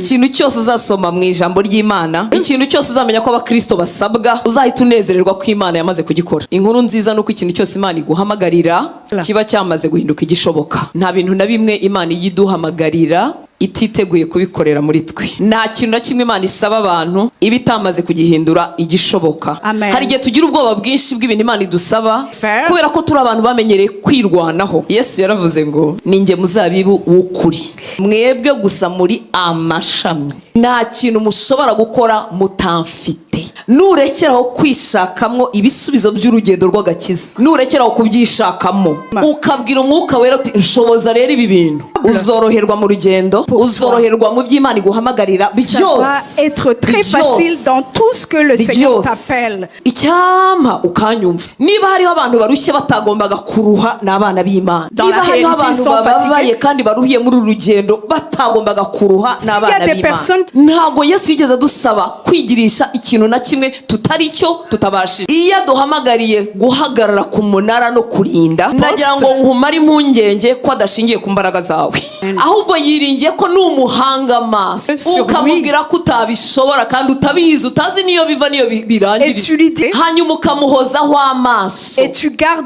ikintu cyose uzasoma mu ijambo ry'Imana, ikintu cyose uzamenya ko abakristo basabwa, uzahita unezererwa ko Imana yamaze kugikora. Inkuru nziza nuko ikintu cyose Imana iguhamagarira kiba cyamaze guhinduka igishoboka. Nta bintu na bimwe Imana yiduhamagarira ititeguye kubikorera muri twe. Nta kintu na kimwe Imana isaba abantu iba itamaze kugihindura igishoboka. Hari igihe tugira ubwoba bwinshi bw'ibintu Imana idusaba kubera ko turi abantu bamenyereye kwirwanaho. Yesu yaravuze ngo ninjye muzabibu w'ukuri, mwebwe gusa muri amashami. Nta kintu mushobora gukora mutamfite. Nurekeraho kwishakamo ibisubizo by'urugendo rw'agakiza, nurekeraho kubyishakamo ukabwira Umwuka Wera uti nshoboza rero ibi bintu, uzoroherwa mu rugendo, uzoroherwa mu by'Imana iguhamagarira byose. Être très facile dans tout ce que le Seigneur t'appelle. Icyampa ukanyumva. Niba hariho abantu barushye batagombaga kuruha n'abana b'Imana, niba hariho abantu bababaye kandi baruhiye muri uru rugendo batagombaga kuruha n'abana b'Imana, ntabwo Yesu yigeze dusaba kwigirisha ikintu na kimwe tutari cyo tutabashije. Iyo aduhamagariye guhagarara ku munara no kurinda, nagira ngo nkumare impungenge ko adashingiye ku mbaraga zawe, ahubwo yiringiye ko n'umuhanga amaso, ukamubwira ko utabishobora kandi utabizi, utazi niyo biva niyo birangirira, hanyuma ukamuhozaho amaso.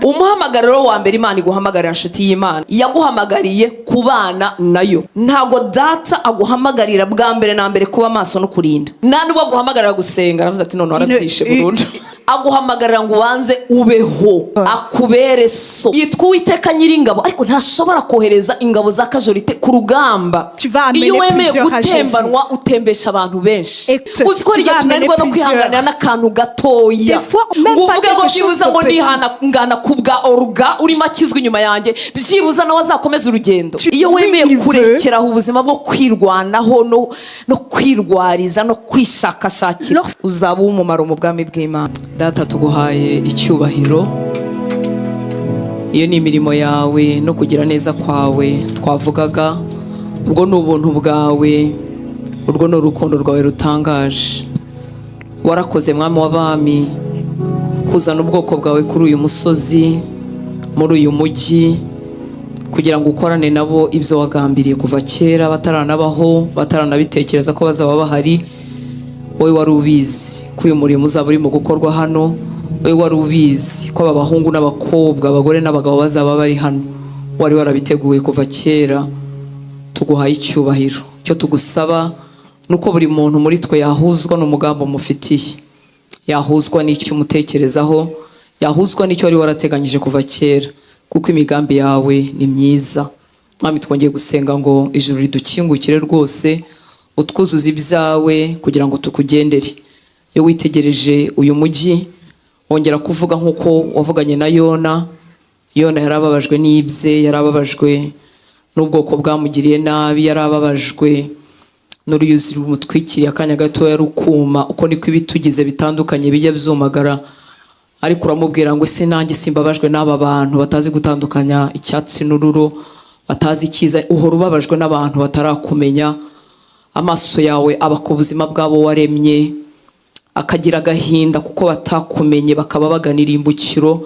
Umuhamagariro wa mbere Imana iguhamagarira, nshuti y'Imana, yaguhamagariye kubana nayo. Ntago data aguhamagarira bwa mbere na mbere kuba amaso no kurinda, nta nubwo aguhamagarira gusenga aravuze ati none warabyishe burundu. Aguhamagarira ngo ubanze ubeho, akubere so. Yitwa Uwiteka Nyiringabo, ariko ntashobora kohereza ingabo za kajorite ku rugamba. Iyo wemeye gutembanwa utembesha abantu benshi. Uzi ko igihe tunanirwa no kwihanganira n'akantu gatoya, uvuge ngo byibuza ngo ndihangana kubwa oruga urimo akizwa inyuma yanjye, byibuza nawe azakomeza urugendo. Iyo wemeye kurekeraho ubuzima bwo kwirwanaho no kwirwariza no kwishakashakira, uzaba umumaro mu bwami bw'Imana. Data, tuguhaye icyubahiro. Iyo ni imirimo yawe no kugira neza kwawe twavugaga. Urwo ni ubuntu bwawe, urwo ni urukundo rwawe rutangaje. Warakoze Mwami w'abami kuzana ubwoko bwawe kuri uyu musozi, muri uyu mujyi, kugira ngo ukorane nabo ibyo wagambiriye kuva kera, bataranabaho, bataranabitekereza ko bazaba bahari. Wowe wari ubizi ko uyu murimo uzaba urimo gukorwa hano. Wowe wari ubizi ko aba bahungu n'abakobwa, abagore n'abagabo bazaba bari hano. Wari warabiteguye kuva kera. Tuguhaye icyubahiro. Cyo tugusaba nuko buri muntu muri twe yahuzwa n'umugambi umufitiye, yahuzwa n'icyo umutekerezaho, yahuzwa n'icyo wari warateganyije kuva kera, kuko imigambi yawe ni myiza. Mwami, twongeye gusenga ngo ijuru ridukingukire rwose, utwuzuza ibyawe kugira ngo tukugendere. Iyo witegereje uyu mujyi, wongera kuvuga nk'uko wavuganye na Yona. Yona yarababajwe n'ibye, yarababajwe n'ubwoko bwamugiriye nabi, yarababajwe n'uruyuzi rumutwikiriye akanya gato yarukuma. Uko niko ibitugize bitandukanye bijya byumagara, ariko uramubwira ngo ese nanjye simbabajwe n'aba bantu batazi gutandukanya icyatsi n'ururo, batazi icyiza. Uhora ubabajwe n'abantu batarakumenya. Amaso yawe aba ku buzima bwabo waremye, akagira agahinda kuko batakumenye, bakaba baganira imbukiro.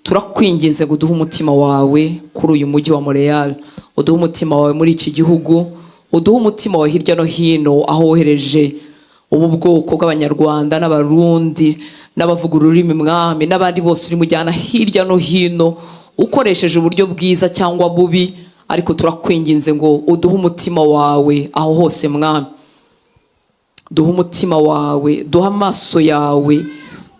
Turakwinginze ngo uduhe umutima wawe kuri uyu mujyi wa Montreal, uduhe umutima wawe muri iki gihugu, uduhe umutima wawe hirya no hino aho wohereje ubu bwoko bw'Abanyarwanda n'Abarundi n'abavuga ururimi Mwami, n'abandi bose uri mujyana hirya no hino ukoresheje uburyo bwiza cyangwa bubi. Ariko turakwinginze ngo uduhe umutima wawe aho hose Mwami. Duhe umutima wawe, duhe amaso yawe,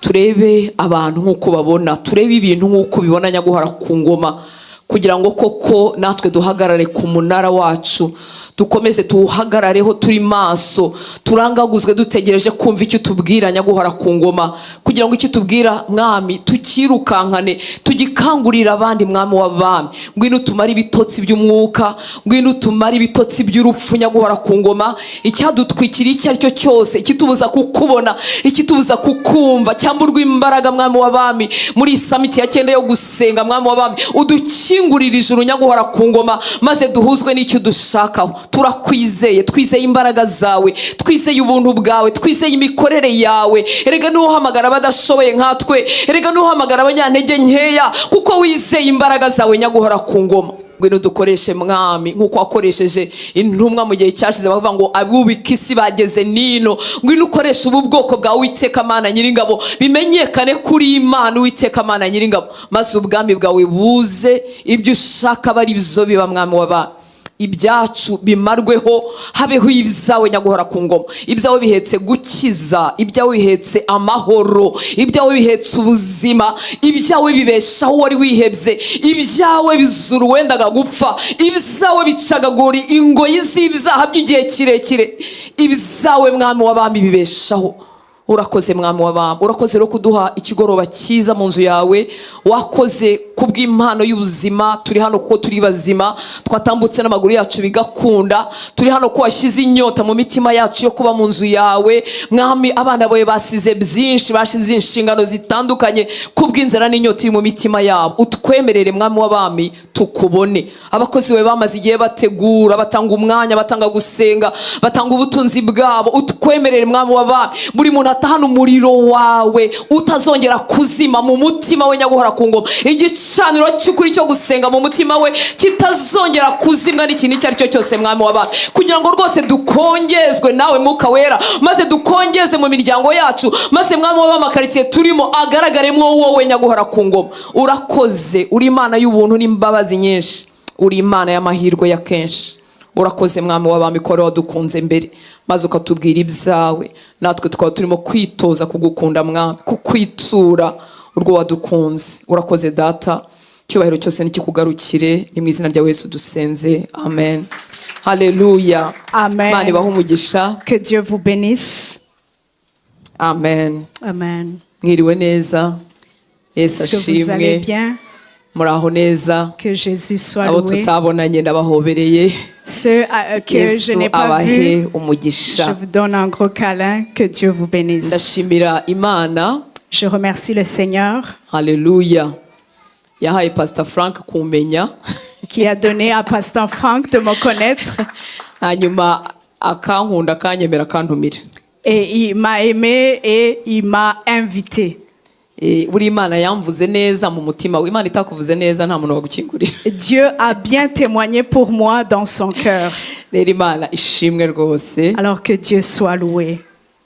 turebe abantu nk'uko babona, turebe ibintu nk'uko bibona Nyaguhora ku ngoma, kugira ngo koko natwe duhagarare ku munara wacu, dukomeze tuwuhagarareho turi maso, turangaguzwe dutegereje kumva icyo tubwira Nyaguhora ku ngoma, kugira ngo icyo tubwira Mwami tukirukankane, tugikangurira abandi Mwami w'abami. Ngwino tumare ibitotsi by'umwuka, ngwino tumare ibitotsi by'urupfu Nyaguhora ku ngoma. Icyadutwikiriye icyo ari cyo cyose, ikitubuza kukubona, ikitubuza kukumva, cyamburwa imbaraga Mwami w'abami muri summit ya 9 yo gusenga Mwami w'abami, udukingurira ijuru Nyaguhora ku ngoma, maze duhuzwe n'icyo dushakaho. Turakwizeye, twizeye imbaraga zawe, twizeye ubuntu bwawe, twizeye imikorere yawe. Erega nuhamagara badashoboye nkatwe, erega nuhamagara abanyantege nkeya, kuko wizeye imbaraga zawe Nyaguhora ku ngoma. ngwino dukoreshe mwami nk'uko wakoresheje intumwa mu gihe cyashize bavuga ngo abubika isi bageze nino, ngwino ukoresha ubu bwoko bwawe Uwiteka Mana Nyiringabo bimenyekane kuri Imana Uwiteka Mana Nyiringabo, maze ubwami bwawe buze, ibyo ushaka bari bizo biba mwami w'abantu, ibyacu bimarweho, habeho ibyawe nyaguhora ku ngoma. Ibyawe bihetse gukiza, ibyawe bihetse amahoro, ibyawe bihetse ubuzima, ibyawe bibeshaho wari wihebye, ibyawe bizuru wendaga gupfa, ibyawe bicagagura ingoyi z'ibyaha by'igihe kirekire, ibyawe mwami w'abami bibeshaho. Urakoze mwami w'abami, urakoze rero kuduha ikigoroba cyiza mu nzu yawe, wakoze kubw'impano y'ubuzima. Turi hano kuko turi bazima, twatambutse n'amaguru yacu bigakunda, turi hano ko washyize inyota mu mitima yacu yo kuba mu nzu yawe mwami. Abana bawe basize byinshi, bashize inshingano zitandukanye kubw'inzara n'inyota iri mu mitima yabo, utwemerere mwami w'abami tukubone. Abakozi bawe bamaze igihe bategura, batanga umwanya, batanga gusenga, batanga ubutunzi bwabo, utwemerere mwami w'abami buri muntu atahana umuriro wawe utazongera kuzima mu mutima we nyaguhora ku ngoma, igicaniro cy'ukuri cyo gusenga mu mutima we kitazongera kuzimwa n'ikintu icyo ari cyo cyose mwami w'abantu, kugira ngo rwose dukongezwe nawe Mwuka Wera, maze dukongeze mu miryango yacu, maze mwami w'amakaritsiye turimo agaragaremwo wowe nyaguhora ku ngoma. Urakoze, uri Imana y'ubuntu n'imbabazi nyinshi, uri Imana y'amahirwe ya kenshi. Urakoze mwami w'abami ko wadukunze mbere, maze ukatubwira ibyawe, natwe tukaba turimo kwitoza kugukunda mwami, kukwitura urwo wadukunze. Urakoze data, cyubahiro cyose nikikugarukire, ni mu izina rya Yesu dusenze, amen. Haleluya. Amen. Imana ibahe umugisha. Que Dieu vous bénisse. Amen. Amen. Mwiriwe neza. Yesu Est-ce que vous allez ashimwe. bien? Muraho neza. Que Jésus soit Abo loué. tutabonanye ndabahobereye. Ceux que je n'ai pas abahe vus, umugisha. je vous donne un gros câlin. Que Dieu vous bénisse. Ndashimira Imana. Je remercie le Seigneur Haleluya. Yahaye Pastor Frank kumenya. qui a donné à Pasteur Franck de me connaître. Hanyuma akankunda akanyemera akantumira. Et il m'a aimé et il m'a invité. Buri Imana yamvuze neza mu mutima we. Imana itakuvuze neza nta muntu wagukingurira. Dieu a bien témoigné pour moi dans son cœur. Rero Imana ishimwe rwose. Alors que Dieu soit loué.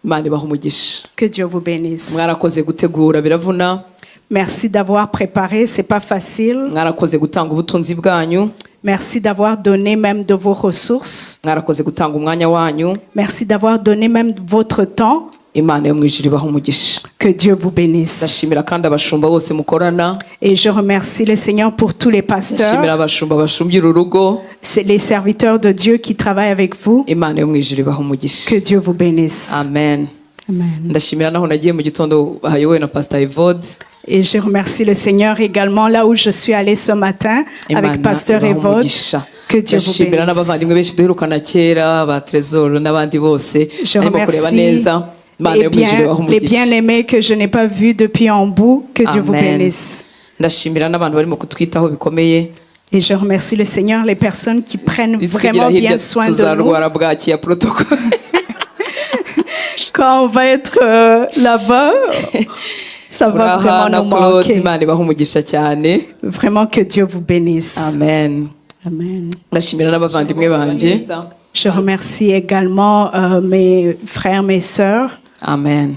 Imana ibahe umugisha. Que Dieu vous bénisse. Mwarakoze gutegura biravuna. Merci d'avoir préparé, c'est pas facile. Mwarakoze gutanga ubutunzi bwanyu. Merci d'avoir donné même de vos ressources. Mwarakoze gutanga umwanya wanyu. Merci d'avoir donné même votre temps. Imana yo mwijuru ibahe umugisha. Que Dieu vous bénisse. Ndashimira kandi abashumba bose mukorana. Et je remercie le Seigneur pour tous les pasteurs. Ndashimira abashumba bashumbira urugo. C'est les serviteurs de Dieu qui travaillent avec vous. Imana yo mwijuru ibahe umugisha. Que Dieu vous bénisse. Amen. Amen. Ndashimira naho nagiye mu gitondo bahayowe na Pastor Evode. Et je remercie le Seigneur également là où je suis allée ce matin avec Pasteur Evode. Que Dieu vous Ndashimira n'abavandimwe benshi duherukana kera ba Trésor n'abandi bose. Je Arimo kureba remercie neza. Imana yo mwijuru ibahe les umugisha. bien-aimés que je n'ai pas vus depuis en bout. Que Dieu vous bénisse. Ndashimira n'abantu barimo kutwitaho bikomeye. Et je remercie le Seigneur, les personnes qui prennent vraiment bien soin de nous. Tuzarwara bwaki ya protocole. Quand on va être là-bas, ça va vraiment nous manquer. Imana ibahe umugisha cyane. Vraiment que Dieu vous bénisse. Amen. Amen. Ndashimira n'abavandimwe banje. Je remercie également mes frères, mes sœurs. Amen.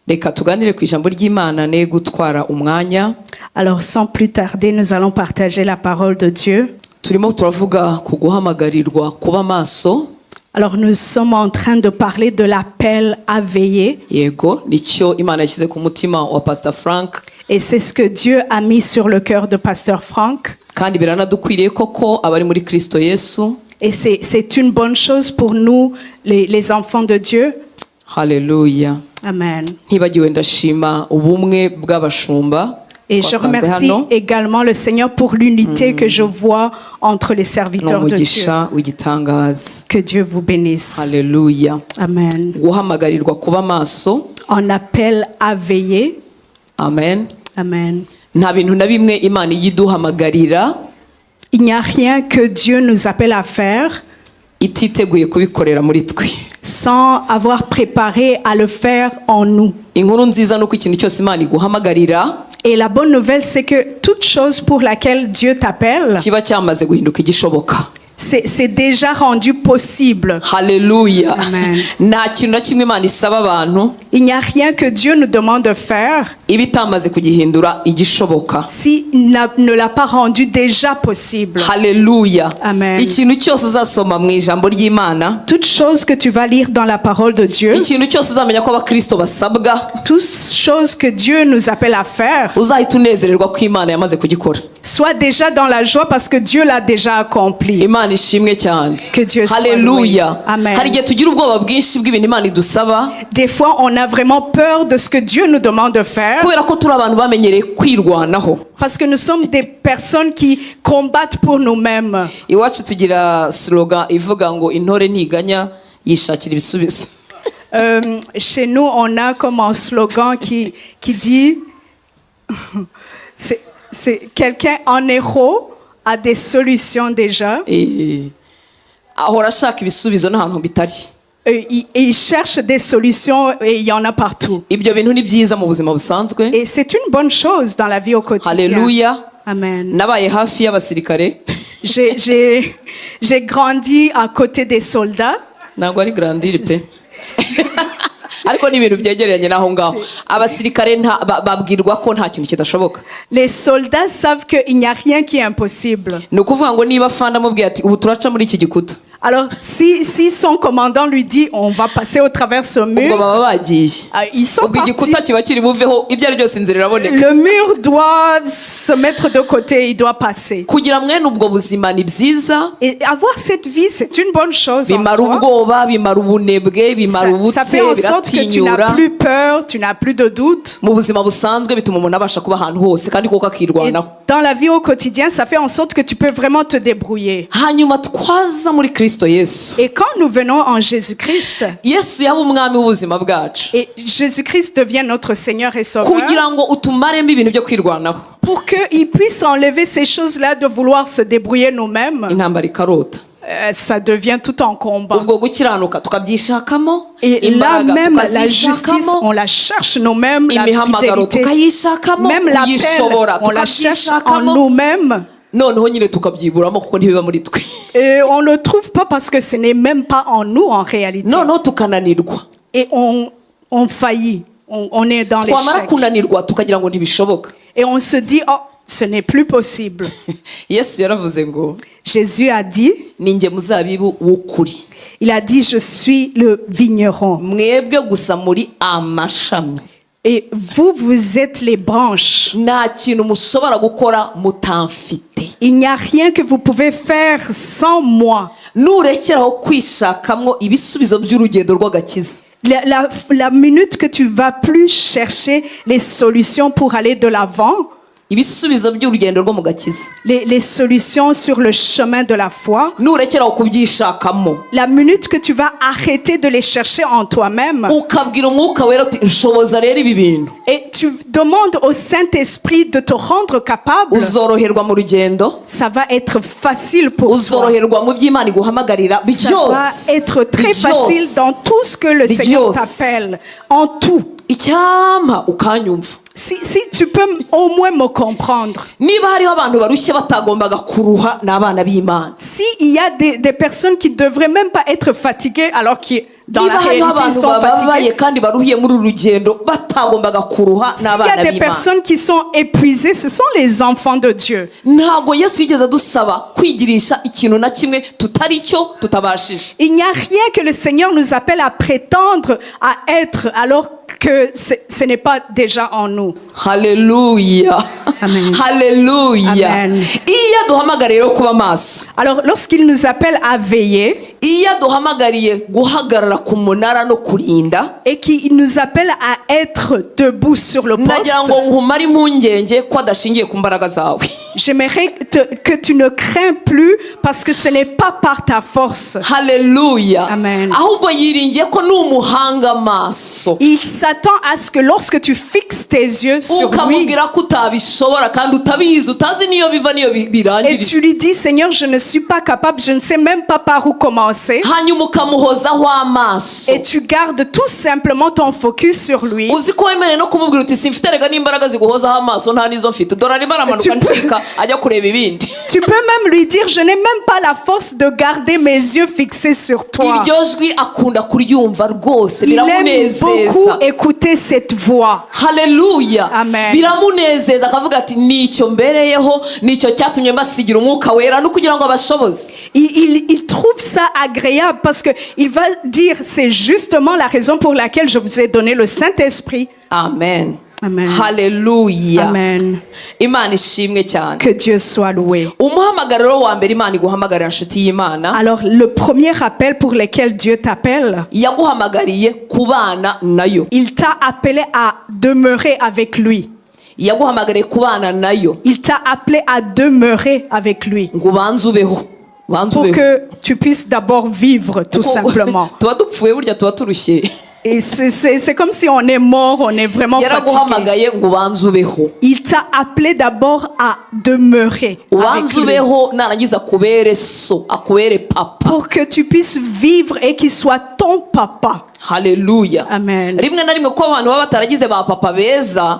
Reka tuganire ku ijambo ry'Imana ne gutwara umwanya. Alors sans plus tarder, nous allons partager la parole de Dieu. Turimo turavuga ku guhamagarirwa kuba maso. Alors nous sommes en train de parler de l'appel à veiller. Yego, nicyo Imana yashyize ku mutima wa Pastor Frank. Et c'est ce que Dieu a mis sur le cœur de Pasteur Franck. Kandi biranadukwiriye koko abari muri Kristo Yesu. Et c'est une bonne chose pour nous, les enfants de Dieu. Haleluya. Amen. Ntibagiwe ndashima ubumwe bw'abashumba. Et je remercie également le Seigneur pour l'unité que je vois entre les serviteurs de Dieu. Que Dieu vous bénisse. Alléluia. Amen. Guhamagarirwa kuba maso. On appelle à veiller. Amen. Amen. Nta bintu na bimwe Imana yiduhamagarira. Il n'y a rien que Dieu nous appelle à faire ititeguye kubikorera muri twe. Sans avoir préparé à le faire en nous. Inkuru nziza nuko ikintu cyose Imana iguhamagarira. Et la bonne nouvelle, c'est que toute chose pour laquelle Dieu t'appelle, kiba cyamaze guhinduka igishoboka. c'est déjà rendu possible. Hallelujah. Amen. Nta kintu na kimwe Imana isaba abantu Il n'y a rien que Dieu nous demande de faire iba itamaze kugihindura igishoboka. si ne l'a pas rendu déjà possible. Hallelujah. Amen. Ikintu cyose uzasoma mu ijambo ry'Imana, Toute chose que tu vas lire dans la parole de Dieu, ikintu cyose uzamenya ko abakristo basabwa, toute chose que Dieu nous appelle à faire, uzahita unezererwa ko Imana yamaze kugikora. sois déjà dans la joie parce que Dieu l'a déjà accompli. Imana ishimwe cyane. Que Dieu soit loué. Hallelujah. Amen. Hari igihe tugira ubwoba bwinshi bw'ibintu Imana idusaba Des fois, on a vraiment peur de ce que Dieu nous demande de faire kubera ko turi abantu bamenyereye kwirwanaho. parce que nous sommes des personnes qui combattent pour nous-mêmes. Iwacu tugira slogan ivuga ngo intore ntiganya yishakira ibisubizo. Chez nous, on a comme un slogan qui dit c'est quelqu'un en héros a des solutions déjà. Ahora ashaka ibisubizo n'ahantu bitari. Et il cherche des solutions et il y en a partout. Ibyo bintu ni byiza mu buzima busanzwe. Et c'est une bonne chose dans la vie au quotidien. Hallelujah. Amen. Nabaye hafi y'abasirikare. J'ai grandi à côté des soldats. Ntabwo ari grandire pe. Ariko ni ibintu byegeranye naho ngaho. Abasirikare babwirwa ko nta kintu kidashoboka. Les soldats savent qu'il n'y a rien qui est impossible. Ni ukuvuga ngo niba fanda amubwiye ati ubu turaca muri iki gikuta. Alors, si son commandant lui dit on va passer au travers ce mur, ils sont partis. Le mur doit se mettre de côté, il doit passer. Et avoir cette vie, c'est une bonne chose en soi. Ça fait en sorte que tu n'as plus peur, tu n'as plus de doute. Et dans la vie au quotidien, ça fait en sorte que tu peux vraiment te débrouiller. Et quand nous venons en Jésus-Christ, et Jésus-Christ devient notre Seigneur et Sauveur, pour qu'il puisse enlever ces choses-là de vouloir se débrouiller nous-mêmes, ça devient tout un combat. Et là même, la justice, on la cherche nous-mêmes, la fidélité, même l'appel, on la cherche en nous-mêmes. Et on ne le trouve pas parce que ce n'est même pas en nous en réalité. Et on faillit, on est dans l'échec. Et on se dit, oh, ce n'est plus possible. Jésus a dit, il a dit, je suis le vigneron. Et vous êtes les branches. Il n'y a rien que vous pouvez faire sans moi. La minute que tu vas plus chercher les solutions pour aller de l'avant, les solutions sur le chemin de la foi, la minute que tu vas arrêter de les chercher en toi-même et tu demandes au Saint-Esprit de te rendre capable, ça va être facile pour toi. Ça va être très facile dans tout ce que le Seigneur t'appelle, en tout. Si tu peux au moins me comprendre. S'il y a des personnes qui ne devraient même pas être fatiguées alors que dans la réalité ils sont fatigués. S'il y a des personnes qui sont épuisées, ce sont les enfants de Dieu. Il n'y a rien que le Seigneur nous appelle à prétendre à être alors que ce n'est pas déjà en nous. Hallelujah. Amen. Hallelujah. Amen. Alors lorsqu'il nous appelle à veiller et qu'il nous appelle à être debout sur le poste, j'aimerais que tu ne crains plus parce que ce n'est pas par ta force. Hallelujah. Amen. Il s'attend à ce que lorsque tu fixes tes yeux sur lui, udashobora kandi utabizi utazi niyo biva niyo birangirira. Et tu lui dis, Seigneur, je ne suis pas capable, je ne sais même pas par où commencer. hanyuma ukamuhozaho amaso. Et tu gardes tout simplement ton focus sur lui. uzi ko wemerewe no kumubwira uti simfite rega n'imbaraga ziguhozaho amaso nta nizo mfite dore arimo aramanuka ncika ajya kureba ibindi. Tu peux même lui dire, je n'ai même pas la force de garder mes yeux fixés sur toi. iryo jwi akunda kuryumva rwose Il aime biramunezeza. beaucoup écouter cette voix. Haleluya. Amen. biramunezeza akavuga ati nicyo mbereyeho nicyo cyatumye mbasigira umwuka wera no kugira ngo abashoboze. Il trouve ça agréable parce que il va dire, c'est justement la raison pour laquelle je vous ai donné le Saint-Esprit. Amen. Amen. Haleluya. Amen. Imana ishimwe cyane. Que Dieu soit loué. umuhamagariro wa mbere Imana iguhamagarira nshuti y'Imana. Alors, le premier appel pour lequel Dieu t'appelle, yaguhamagariye kubana nayo. il t'a appelé à demeurer avec lui. yaguhamagariye kubana nayo. Il t'a appelé à demeurer avec lui. ngo ubanze ubeho. Pour que tu puisses d'abord vivre, tout simplement. tuba dupfuye burya tuba turushye. Et c'est comme si on est mort, on est vraiment fatigué. yaraguhamagaye ngo ubanze ubeho. Il t'a appelé d'abord à demeurer avec ubanze lui. ubeho narangiza akubere so akubere papa. Pour que tu puisses vivre et qu'il soit ton papa. Haleluya. Amen. rimwe na rimwe ko abantu baba bataragize ba papa beza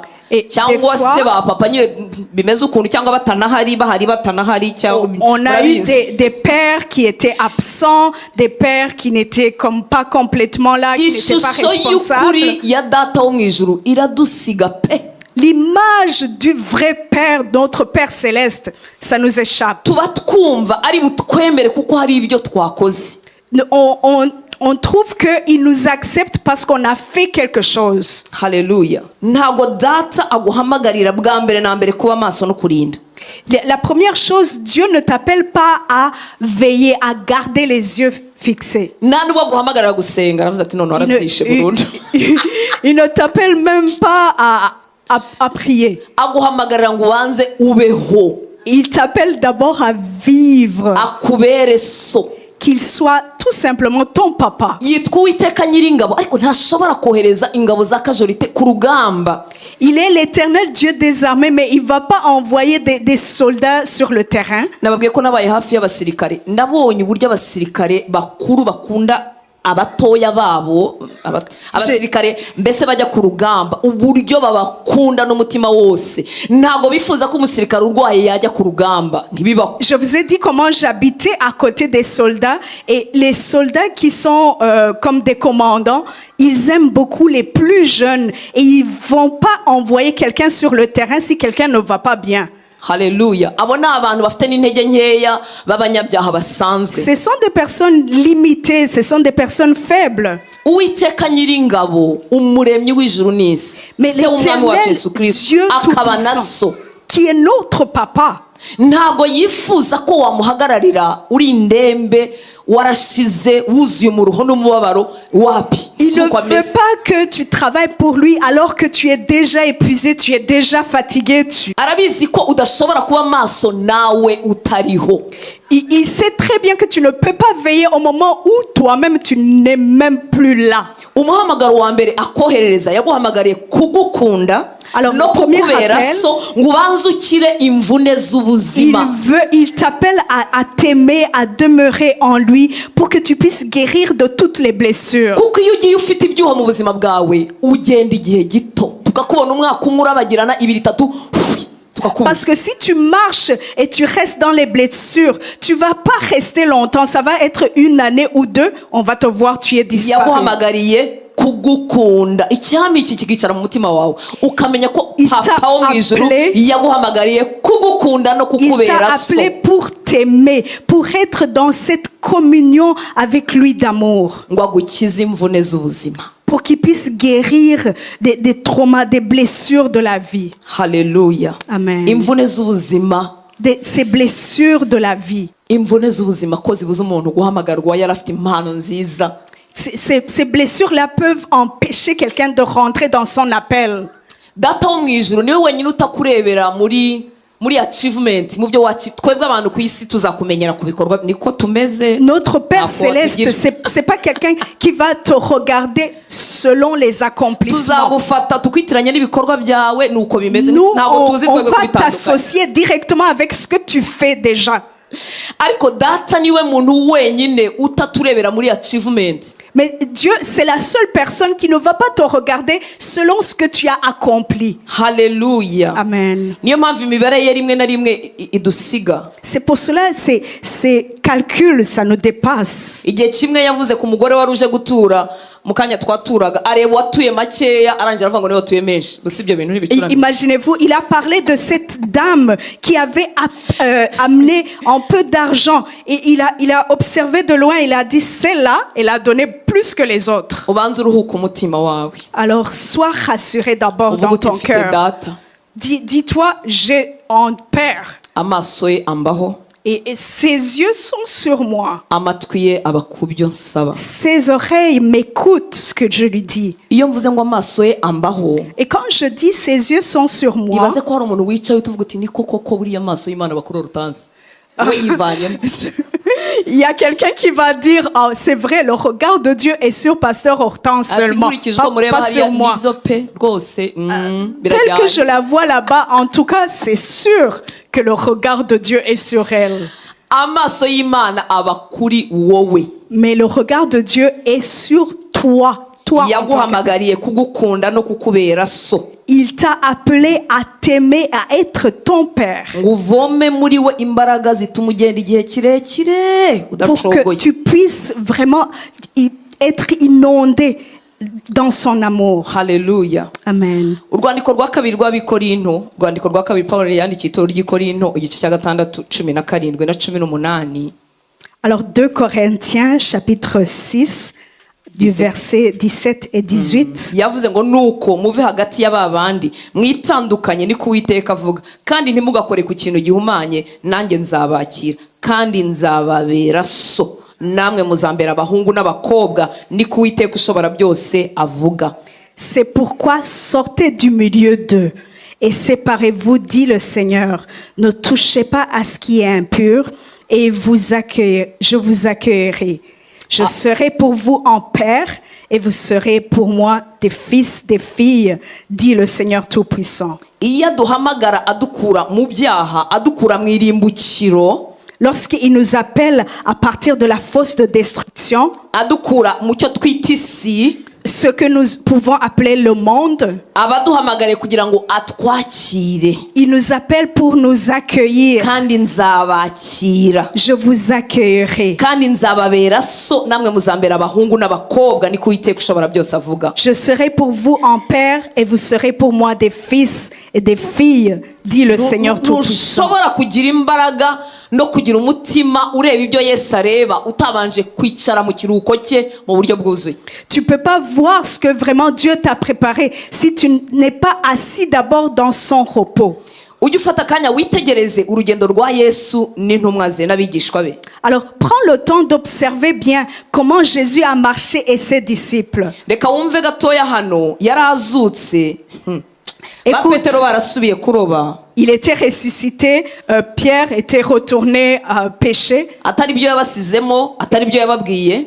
cyangwa se ba papa nyine bimeze ukuntu cyangwa batanahari bahari batanahari cyangwa on a eu des pères qui étaient absents, des pères qui n'étaient comme pas complètement là, qui n'étaient pas responsables. ya data wo mu ijuru iradusiga pe. L'image du vrai Père, notre Père céleste, ça nous échappe. tuba twumva ari butwemere kuko hari ibyo twakoze. On trouve qu'il nous accepte parce qu'on a fait quelque chose. Haleluya. ntago data aguhamagarira bwa mbere na mbere kuba maso no kurinda. La première chose, Dieu ne t'appelle pas à veiller, à garder les yeux fixés. nta nubwo aguhamagarira gusenga aravuze ati none warabyishe burundu. Il ne t'appelle même pas à prier. aguhamagarira ngo ubanze ubeho. Il t'appelle d'abord à vivre. akubere so. Qu'il soit tout simplement ton papa. yitwa Uwiteka Nyiringabo ariko ntashobora kohereza ingabo za kajorite ku rugamba. Il est l'Éternel Dieu des armées, mais il va pas envoyer des soldats sur le terrain. nababwiye ko nabaye hafi y'abasirikare nabonye uburyo abasirikare bakuru bakunda abatoya babo abasirikare mbese bajya ku rugamba uburyo babakunda n'umutima wose ntago bifuza ko umusirikare urwaye yajya ku rugamba ntibibaho. Je vous ai dit comment j'habitais à côté des soldats et les soldats qui sont comme des commandants, ils aiment beaucoup les plus jeunes et ils vont pas envoyer quelqu'un sur le terrain si quelqu'un ne va pas bien. Haleluya. abo ni abantu bafite n'intege nkeya b'abanyabyaha basanzwe. Ce sont des personnes limitées, ce sont des personnes faibles. Uwiteka Nyiringabo umuremyi w'ijuru n'isi se w'umwami wacu Yesu Kristo akaba na so qui est notre papa. ntabwo yifuza ko wamuhagararira uri indembe warashize wuzuye mu ruho n'umubabaro wapi. Il ne veut pas que tu travailles pour lui alors que tu es déjà épuisé, tu es déjà fatigué. arabizi ko udashobora kuba maso nawe utariho. Il sait très bien que tu ne peux pas veiller au moment où toi-même tu n'es même plus là. umuhamagaro wa mbere akoherereza yaguhamagariye kugukunda no kukubera so ngo ubanze ukire imvune z'ubuzima. Il t'appelle à t'aimer, à demeurer en lui pour que tu puisses guérir de toutes les blessures. kuko iyo ugiye ufite ibyuho mu buzima bwawe ugenda igihe gito tukakubona umwaka umwe urabagirana ibiri itatu. Parce que si tu marches et tu restes dans les blessures, tu vas pas rester longtemps. Ça va être une année ou deux. On va te voir, tu es disparu. yaguhamagariye kugukunda icyami iki kigicara mu mutima wawe ukamenya ko papa wo mu ijuru yaguhamagariye kugukunda no kukubera so. Il t'a appelé pour t'aimer, pour être dans cette communion avec lui d'amour. ngo agukize imvune z'ubuzima. Pour qu'il puisse guérir des traumas, des blessures de la vie. Haleluya. Amen. imvune z'ubuzima. Ces blessures de la vie. imvune z'ubuzima ko zibuza umuntu guhamagarwa yarafite impano nziza. Ces blessures-là peuvent empêcher quelqu'un de rentrer dans son appel. Data wo mu ijuru niwe wenyine utakurebera muri muri achievement mu byo twebwe abantu ku isi tuzakumenyera ku bikorwa niko tumeze. Notre Père céleste c'est pas quelqu'un qui va te regarder selon les accomplissements. Tuzagufata tukwitiranye n'ibikorwa byawe nuko bimeze ntabwo tuzi twebwe kubitandukanye. On va t'associer directement avec ce que tu fais déjà. Ariko data niwe muntu wenyine utaturebera muri achievement. Mais Dieu, c'est la seule personne qui ne va pas te regarder selon ce que tu as accompli. Hallelujah. Amen. Niyo mpamvu imibare ye rimwe na rimwe idusiga. C'est pour cela ces calculs ça nous dépasse. Igihe kimwe yavuze ku mugore wari uje gutura mukanya twaturaga areba watuye makeya arangira avuga ngo niwe watuye menshi. Gusa ibyo bintu ntibicurane. Imaginez-vous, il a parlé de cette dame qui avait amené un peu d'argent et il a observé de loin, il a dit celle-là, elle a donné plus que les autres. Alors sois rassuré d'abord dans ton cœur. Dis-toi, j'ai un père. Et ses yeux sont sur moi. Ses oreilles m'écoutent ce que je lui dis. Et quand je dis ses yeux sont sur moi, il y a quelqu'un qui va dire oh, c'est vrai, le regard de Dieu est sur Pasteur Hortense seulement, pas sur moi. Tel que je la vois là-bas, en tout cas, c'est sûr que le regard de Dieu est sur elle. Mais le regard de Dieu est sur toi. Il t'a appelé à t'aimer, à être ton père. Pour que tu puisses vraiment être inondé dans son amour. Hallelujah. Amen. Urwandiko rwa kabiri rw'Abikorinto, urwandiko rwa kabiri Pawulo yandikiye itorero ry'Ikorinto igice cya 6 17 na 18. Alors 2 Corinthiens chapitre 6 du verset 17 et 18. Yavuze ngo nuko muve hagati y'ababandi mwitandukanye ni kuwiteka avuga kandi ntimugakore ku kintu gihumanye nanjye nzabakira kandi nzababera so namwe muzambera abahungu n'abakobwa ni kuwiteka ushobora byose avuga. C'est pourquoi sortez du milieu d'eux et séparez-vous, dit le Seigneur. Ne touchez pas à ce qui est impur et je vous accueillerai. Je serai pour vous un père et vous serez pour moi des fils, des filles, dit le Seigneur Tout-Puissant. Lorsqu'il nous appelle à partir de la fosse de destruction, ce que nous pouvons appeler le monde, il nous appelle pour nous accueillir. Je vous accueillerai. Je serai pour vous un père et vous serez pour moi des fils et des filles, dit le Seigneur Tout-Puissant. No kugira umutima ureba ibyo Yesu areba utabanje kwicara mu kiruhuko cye mu buryo bwuzuye. Tu peux pas voir ce que vraiment Dieu t'a préparé si tu n'es pas assis d'abord dans son repos. Ujye ufata akanya witegereze urugendo rwa Yesu n'intumwa ze n'abigishwa be. Alors prends le temps d'observer bien comment Jésus a marché et ses disciples. Reka wumve gatoya hano yarazutse. Écoute, il était ressuscité, Pierre était retourné pécher.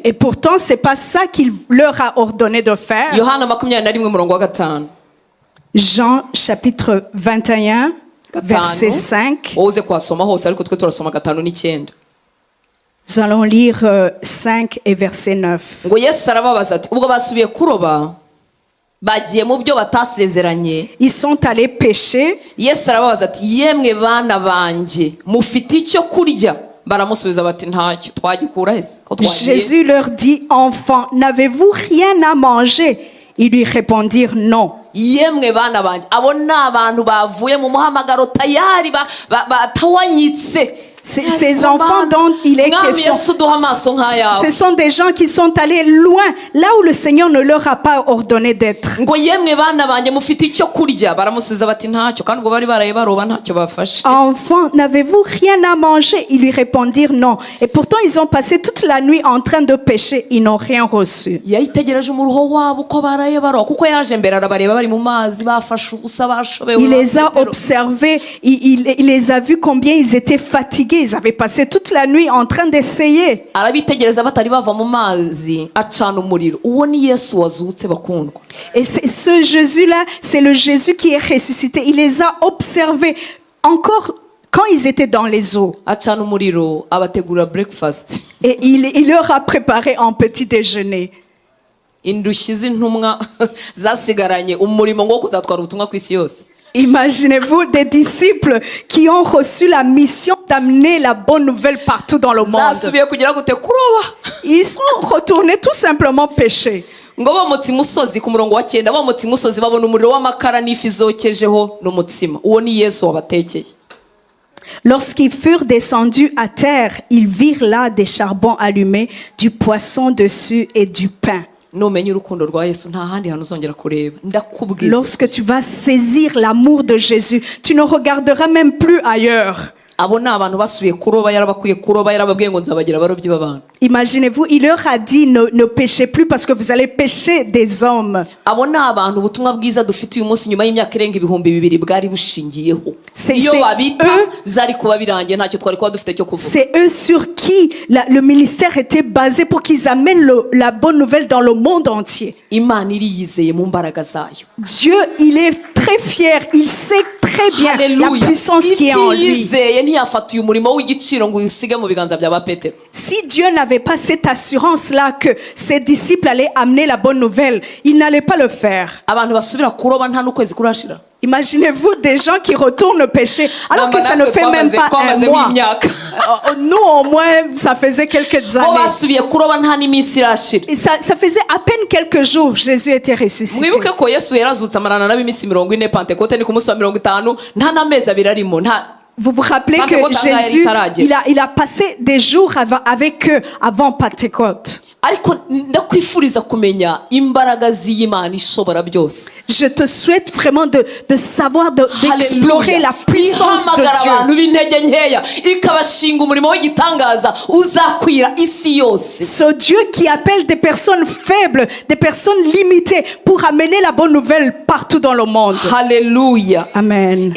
Et pourtant, c'est pas ça qu'il leur a ordonné de faire. Jean chapitre 21, verset 5. Nous allons lire 5 et verset 9. Ils sont allés pêcher. Jésus leur dit, enfants, n'avez-vous rien à manger? Ils lui répondirent non. Ces enfants dont il est question, ce sont des gens qui sont allés loin, là où le Seigneur ne leur a pas ordonné d'être. Enfants, n'avez-vous rien à manger? Ils lui répondirent non. Et pourtant, ils ont passé toute la nuit en train de pécher. Ils n'ont rien reçu. Il les a observés, il les a vus combien ils étaient fatigués. Ils avaient passé toute la nuit en train d'essayer. Et ce Jésus-là, c'est le Jésus qui est ressuscité. Il les a observés encore quand ils étaient dans les eaux. Et il leur a préparé un petit déjeuner. Imaginez-vous des disciples qui ont reçu la mission d'amener la bonne nouvelle partout dans le monde. Ils sont retournés tout simplement pêcher. Lorsqu'ils furent descendus à terre, ils virent là des charbons allumés, du poisson dessus et du pain. Lorsque tu vas saisir l'amour de Jésus, tu ne regarderas même plus ailleurs. Imaginez-vous, il leur a dit ne péchez plus parce que vous allez pécher des hommes. C'est eux sur qui le ministère était basé pour qu'ils amènent la bonne nouvelle dans le monde entier. Dieu, il est très fier, il sait très bien la puissance qui est en lui. Si Dieu n'avait pas cette assurance-là que ses disciples allaient amener la bonne nouvelle, il n'allait pas le faire. Imaginez-vous des gens qui retournent pécher alors que ça ne fait même pas un mois. Nous au moins ça faisait quelques années. Et ça faisait à peine quelques jours Jésus était ressuscité. Vous vous rappelez que Jésus il a passé des jours avec eux avant Pentecôte. Je te souhaite vraiment de savoir, d'explorer la puissance de Dieu. Ce Dieu qui appelle des personnes faibles, des personnes limitées pour amener la bonne nouvelle partout dans le monde. Alléluia. Amen.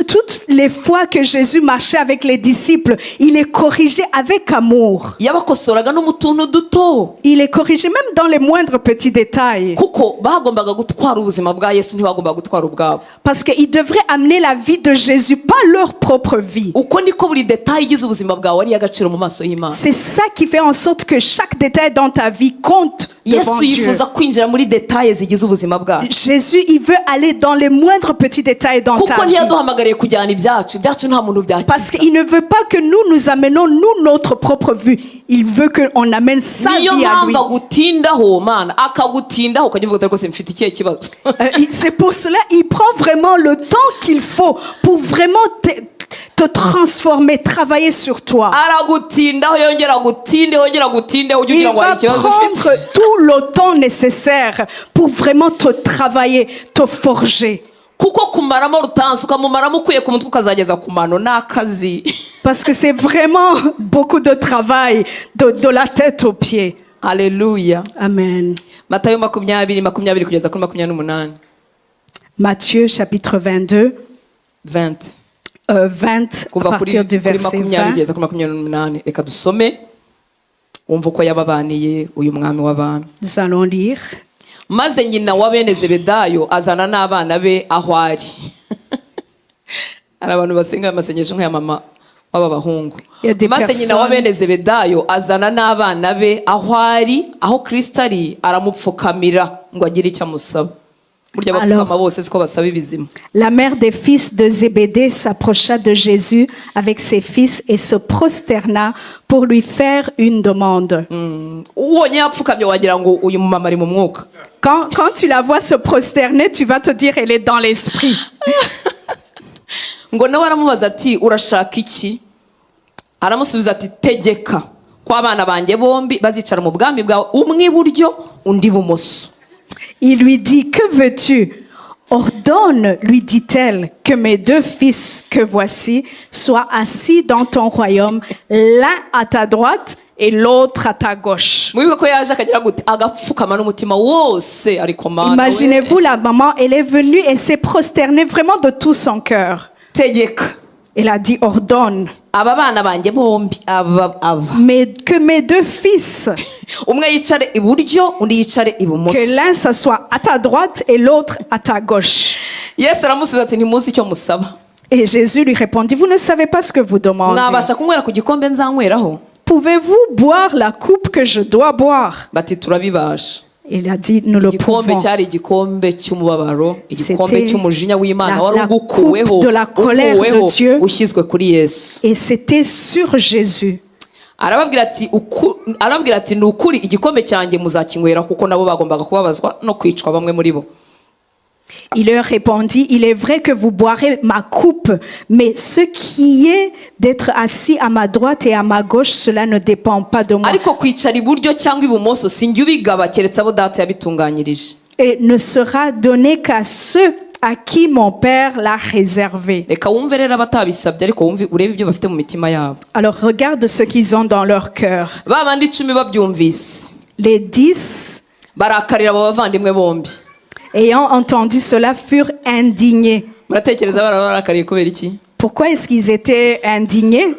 Toutes les fois que Jésus marchait avec les disciples, il les corrigeait avec amour. Il les corrigeait même dans les moindres petits détails. Parce qu'ils devraient amener la vie de Jésus, pas leur propre vie. C'est ça qui fait en sorte que chaque détail dans ta vie compte devant Dieu. Jésus, il veut aller dans les moindres petits détails dans ta vie. Parce qu'il ne veut pas que nous amenions notre propre vie. Il veut qu'on amène sa vie à lui. C'est pour cela qu'il prend vraiment le temps qu'il faut pour vraiment te transformer, travailler sur toi. Il va prendre tout le temps nécessaire pour vraiment te travailler, te forger. Parce que c'est vraiment beaucoup de travail de la tête aux pieds. Alléluia. Amen. Matthieu chapitre 22. 20 à partir du verset 20. Nous allons lire. Maze nyina wa bene Zebedayo azana n'abana be aho ari. Ari abantu basenga amasengesho nk'aya mama w'abahungu. Maze nyina wa bene Zebedayo azana n'abana be aho ari, aho Kristo ari aramupfukamira ngo agire icyo amusaba. Alors, la mère des fils de Zébédée s'approcha de Jésus avec ses fils et se prosterna pour lui faire une demande. Quand tu la vois se prosterner, tu vas te dire elle est dans l'esprit. ngo nawe aramubaza ati urashaka iki, aramusubiza ati tegeka ko abana banjye bombi bazicara mu bwami bwawe umwe iburyo undi ibumoso. Il lui dit, que veux-tu? Ordonne, lui dit-elle, que mes deux fils que voici soient assis dans ton royaume, l'un à ta droite et l'autre à ta gauche. Imaginez-vous la maman, elle est venue et s'est prosternée vraiment de tout son cœur. Elle a dit, ordonne. Mais que mes deux fils, que l'un s'assoie à ta droite et l'autre à ta gauche. Et Jésus lui répondit, vous ne savez pas ce que vous demandez. Pouvez-vous boire la coupe que je dois boire? Il a dit, nous le pouvons. C'était la coupe de la colère de Dieu. Et c'était sur Jésus. arababwira ati ni ukuri igikombe cyanjye muzakinywera kuko nabo bagombaga kubabazwa no kwicwa bamwe muri bo. Il leur répondit, il est vrai que vous boirez ma coupe, mais ce qui est d'être assis à ma droite et à ma gauche, cela ne dépend pas de moi. Et ne sera donné qu'à ceux à qui mon Père l'a réservé. Alors regarde ce qu'ils ont dans leur cœur. Les 10 ayant entendu cela furent indignés. Pourquoi est-ce qu'ils étaient indignés?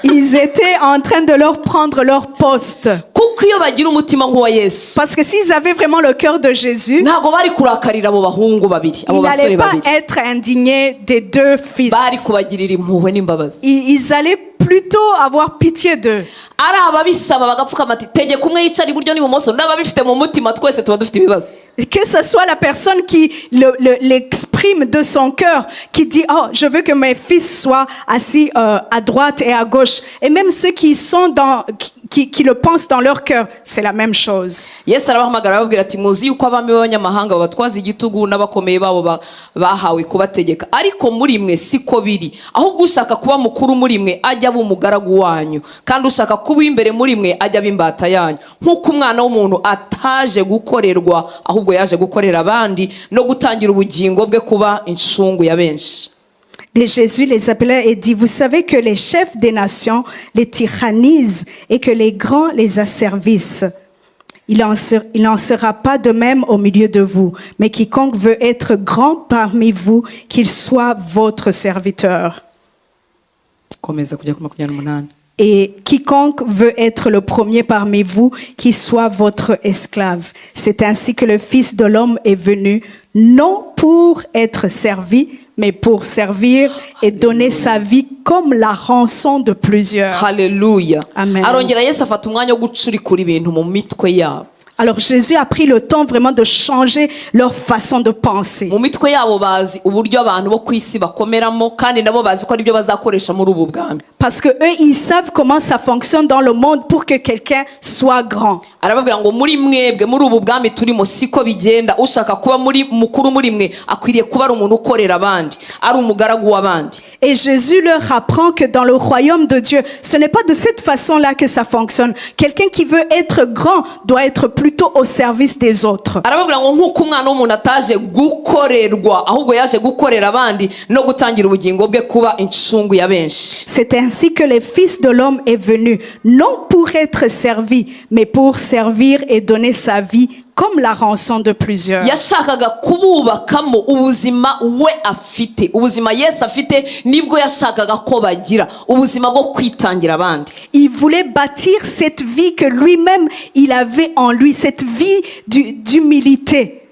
Ils étaient en train de leur prendre leur poste. Parce que s'ils avaient vraiment le cœur de Jésus, ils n'allaient pas être indignés des deux fils. Ils allaient plutôt avoir pitié d'eux. Que ce soit la personne qui l'exprime de son cœur, qui dit oh je veux que mes fils soient assis à droite et à gauche, et même ceux qui sont qui le pensent dans leur cœur, c'est la même chose. Et Jésus les appelait et dit, vous savez que les chefs des nations les tyrannisent et que les grands les asservissent. Il n'en sera pas de même au milieu de vous, mais quiconque veut être grand parmi vous, qu'il soit votre serviteur. Et quiconque veut être le premier parmi vous, qu'il soit votre esclave. C'est ainsi que le Fils de l'homme est venu, non pour être servi, mais pour servir et donner sa vie comme la rançon de plusieurs. Alléluia. Amen. Alors Jésus a pris le temps vraiment de changer leur façon de penser. Parce que eux, ils savent comment ça fonctionne dans le monde pour que quelqu'un soit grand. Et Jésus leur apprend que dans le royaume de Dieu, ce n'est pas de cette façon-là que ça fonctionne. Quelqu'un qui veut être grand doit être plutôt au service des autres. C'est ainsi que le Fils de l'homme est venu, non pour être servi, mais pour servir et donner sa vie comme la rançon de plusieurs. Il voulait bâtir cette vie que lui-même il avait en lui, cette vie d'humilité.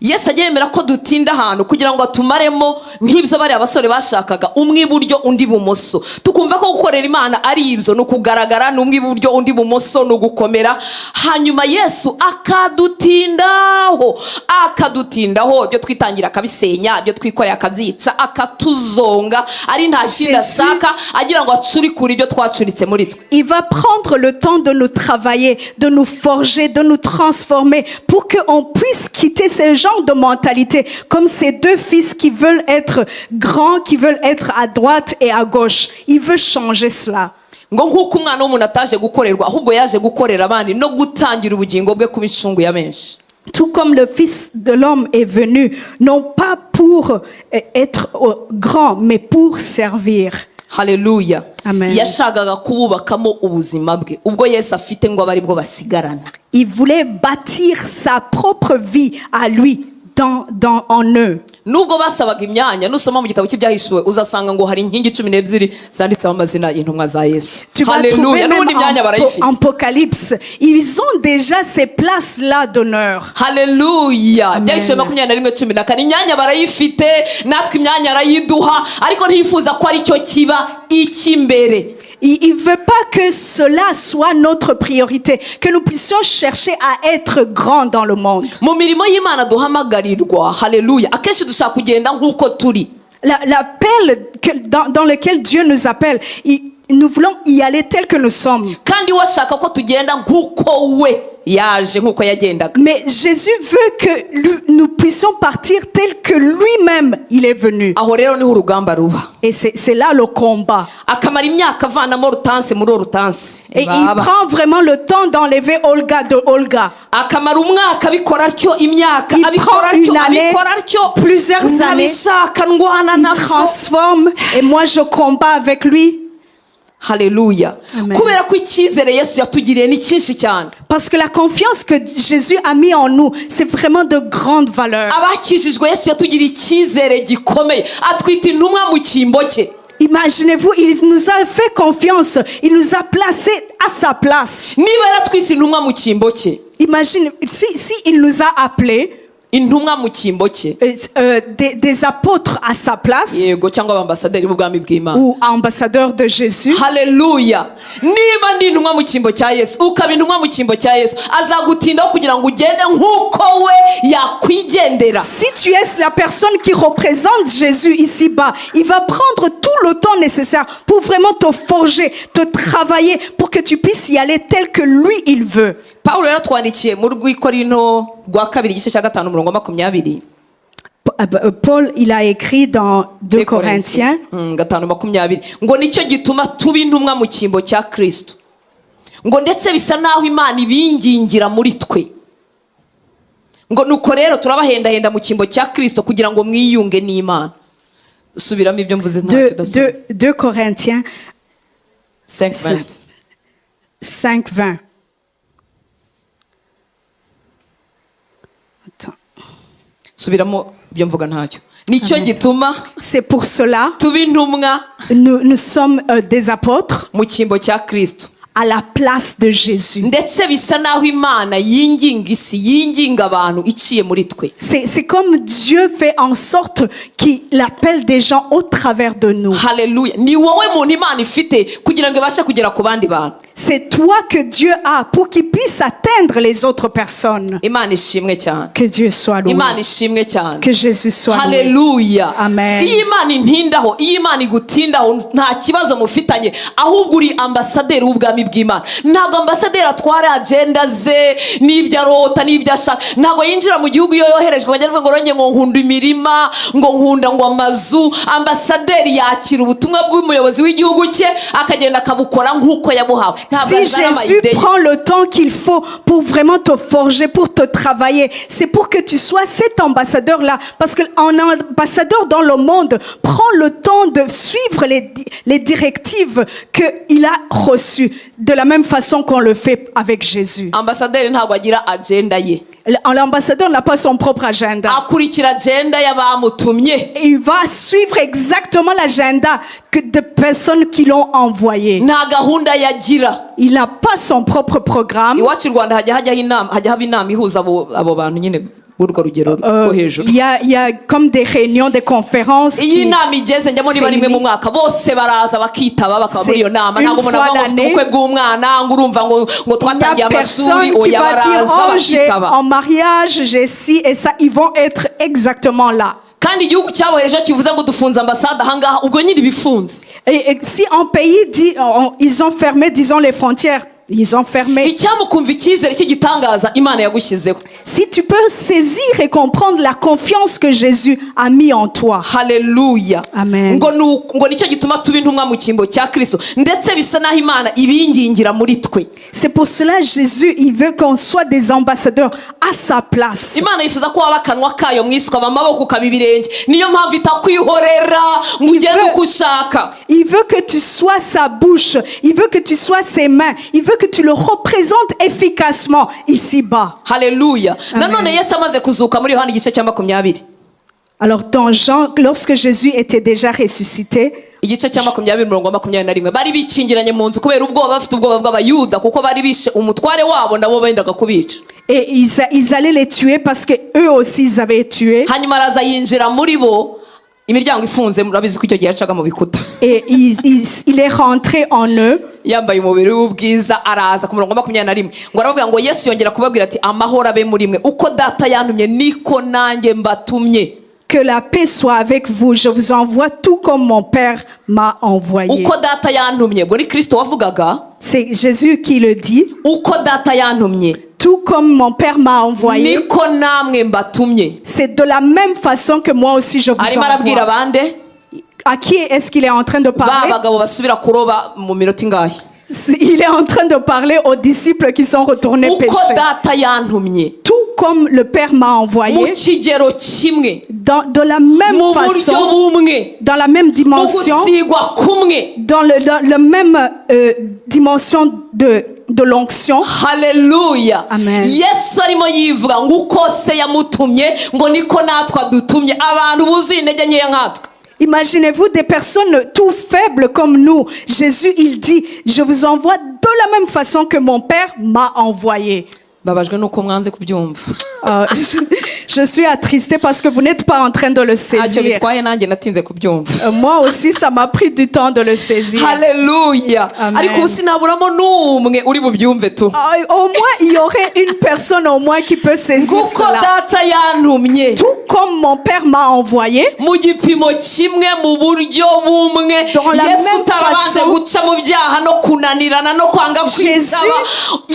Yesu agiye yemera ko dutinda ahantu kugira ngo atumaremo nk'ibyo bari abasore bashakaga, umwe iburyo undi bumoso, tukumva ko gukorera Imana ari ibyo, no kugaragara n'umwe iburyo undi bumoso, no gukomera. Hanyuma Yesu akadutindaho ibyo twitangira akabisenya, ibyo twikorera akabyica, akatuzonga ari nta kindi ashaka, agira ngo acurikure ibyo twacuritse muri twe. Il va prendre le temps de nous travailler, de nous forger, de nous transformer pour que on puisse quitter ces gens de mentalité, comme ces deux fils qui veulent être grands, qui veulent être à droite et à gauche. Il veut changer cela. Ngo nkuko umwana w'umuntu ataje gukorerwa, ahubwo yaje gukorera abandi no gutangira ubugingo bwe ku micungu ya benshi. Tout comme le Fils de l'homme est venu, non pas pour être grand, mais pour servir. Haleluya. Amen. Yashakaga kububakamo ubuzima bwe, ubwo Yesu afite ngo abari bwo basigarana. Il voulait bâtir sa propre vie à lui en eux. Nubwo basabaga imyanya, nusoma mu gitabo cy'ibyahishuwe uzasanga ngo hari inkingi 12 zanditseho amazina y'intumwa za Yesu. Tu vas trouver même en Apocalypse, ils ont déjà ces places là d'honneur. Haleluya. Byahishuwe 21:14, imyanya barayifite, natwe imyanya arayiduha, ariko ntifuza ko ari cyo kiba ikimbere. Il ne veut pas que cela soit notre priorité, que nous puissions chercher à être grands dans le monde. L'appel dans lequel Dieu nous appelle, nous voulons y aller tel que nous sommes. Mais Jésus veut que nous puissions partir tel que lui-même il est venu. Et c'est là le combat. Et il prend vraiment le temps d'enlever Olga de Olga. Il prend une année, plusieurs années, il transforme et moi je combats avec lui. Haleluya. Parce que la confiance que Jésus a mis en nous, c'est vraiment de grande valeur. Imaginez-vous, il nous a fait confiance, il nous a placés à sa place. Imaginez si il nous a appelés, des apôtres à sa place, ou ambassadeurs de Jésus. Haleluya. Si tu es la personne qui représente Jésus ici-bas, il va prendre tout le temps nécessaire pour vraiment te forger, te travailler, pour que tu puisses y aller tel que lui il veut. Paul, il a écrit dans 2 Corinthiens. Ngo nicyo gituma tuba intumwa mu cyimbo cya Kristo. Ngo ndetse bisa naho Imana ibingingira muri twe. Ngo nuko rero turabahendahenda mu cyimbo cya Kristo kugira ngo mwiyunge n'Imana. Subiramo ibyo mvuze ntacyo dasubira. 2 Corinthiens 5:20. 5:20. Subiramo ibyo mvuga ntacyo. Nicyo gituma, c'est pour cela tuba intumwa, nous sommes des apôtres mu cyimbo cya Kristo, à la place de Jésus. C'est comme Dieu fait en sorte qu'il appelle des gens au travers de nous. Hallelujah. C'est toi que Dieu a pour qu'il puisse atteindre les autres personnes. Que Dieu soit loué. Que Jésus soit loué. Hallelujah. Amen. bw'Imana ntabwo ambasaderi atwara agenda ze n'ibyo arota n'ibyo ashaka, ntabwo yinjira mu gihugu iyo yoherejwe bajya ngo ronye ngo nkunda imirima ngo nkunda ngo amazu. Ambasaderi yakira ubutumwa bw'umuyobozi w'igihugu cye akagenda akabukora nk'uko yabuhawe. Si Jésus prend le temps qu'il faut pour vraiment te forger, pour te travailler, c'est pour que tu sois cet ambassadeur là, parce qu'un ambassadeur dans le monde prend le temps de suivre les directives qu'il a reçues, de la même façon qu'on le fait avec Jésus. L'ambassadeur n'a pas son propre agenda. Et il va suivre exactement l'agenda de personnes qui l'ont envoyé. Il n'a pas son propre programme. Il y a comme des réunions, des conférences. C'est une fois l'année. Il y a personne qui va dire, oh, j'ai en mariage, j'ai ci et ça, ils vont être exactement là. Et si un pays dit, ils ont fermé, disons, les frontières, ils ont fermé. Si tu peux saisir et comprendre la confiance que Jésus a mis en toi. Alléluia. Amen. C'est pour cela Jésus, il veut qu'on soit des ambassadeurs à sa place. Il veut que tu sois sa bouche, il veut que tu sois ses mains, il veut que tu le représentes efficacement ici-bas. Alléluia. Alors dans Jean, lorsque Jésus était déjà ressuscité, et ils allaient les tuer parce que eux aussi ils avaient tué. Et il est rentré en eux. Que la paix soit avec vous. Je vous envoie tout comme mon Père m'a envoyé. C'est Jésus qui le dit. Tout comme mon Père m'a envoyé. C'est de la même façon que moi aussi je vous envoie. À qui est-ce qu'il est en train de parler? Il est en train de parler aux disciples qui sont retournés pécher. Tout comme le Père m'a envoyé, de la même façon, dans la même dimension, dans le même dimension de l'onction. Alléluia. Amen. Yesu arimo yivuga ngo uko se yamutumye ngo niko natwe adutumye abantu buzuye intege nkeya nkatwe. Imaginez-vous des personnes tout faibles comme nous. Jésus, il dit, je vous envoie de la même façon que mon Père m'a envoyé. Je suis attristée parce que vous n'êtes pas en train de le saisir. Moi aussi, ça m'a pris du temps de le saisir. Alléluia. Au moins, il y aurait une personne au moins qui peut saisir cela. Tout comme mon Père m'a envoyé. Dans la même façon, Jésus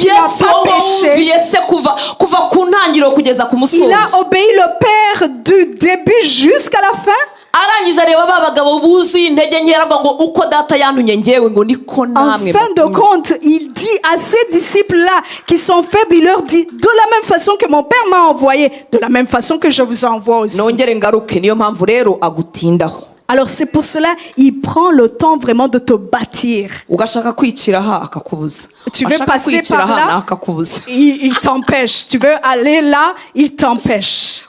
n'a pas péché. Il a obéi le Père du début jusqu'à la fin. En fin de compte, il dit à ces disciples-là qui sont faibles, il leur dit, de la même façon que mon Père m'a envoyé, de la même façon que je vous envoie aussi. Alors c'est pour cela il prend le temps vraiment de te bâtir. Tu veux passer par là, il t'empêche. Tu veux aller là, il t'empêche.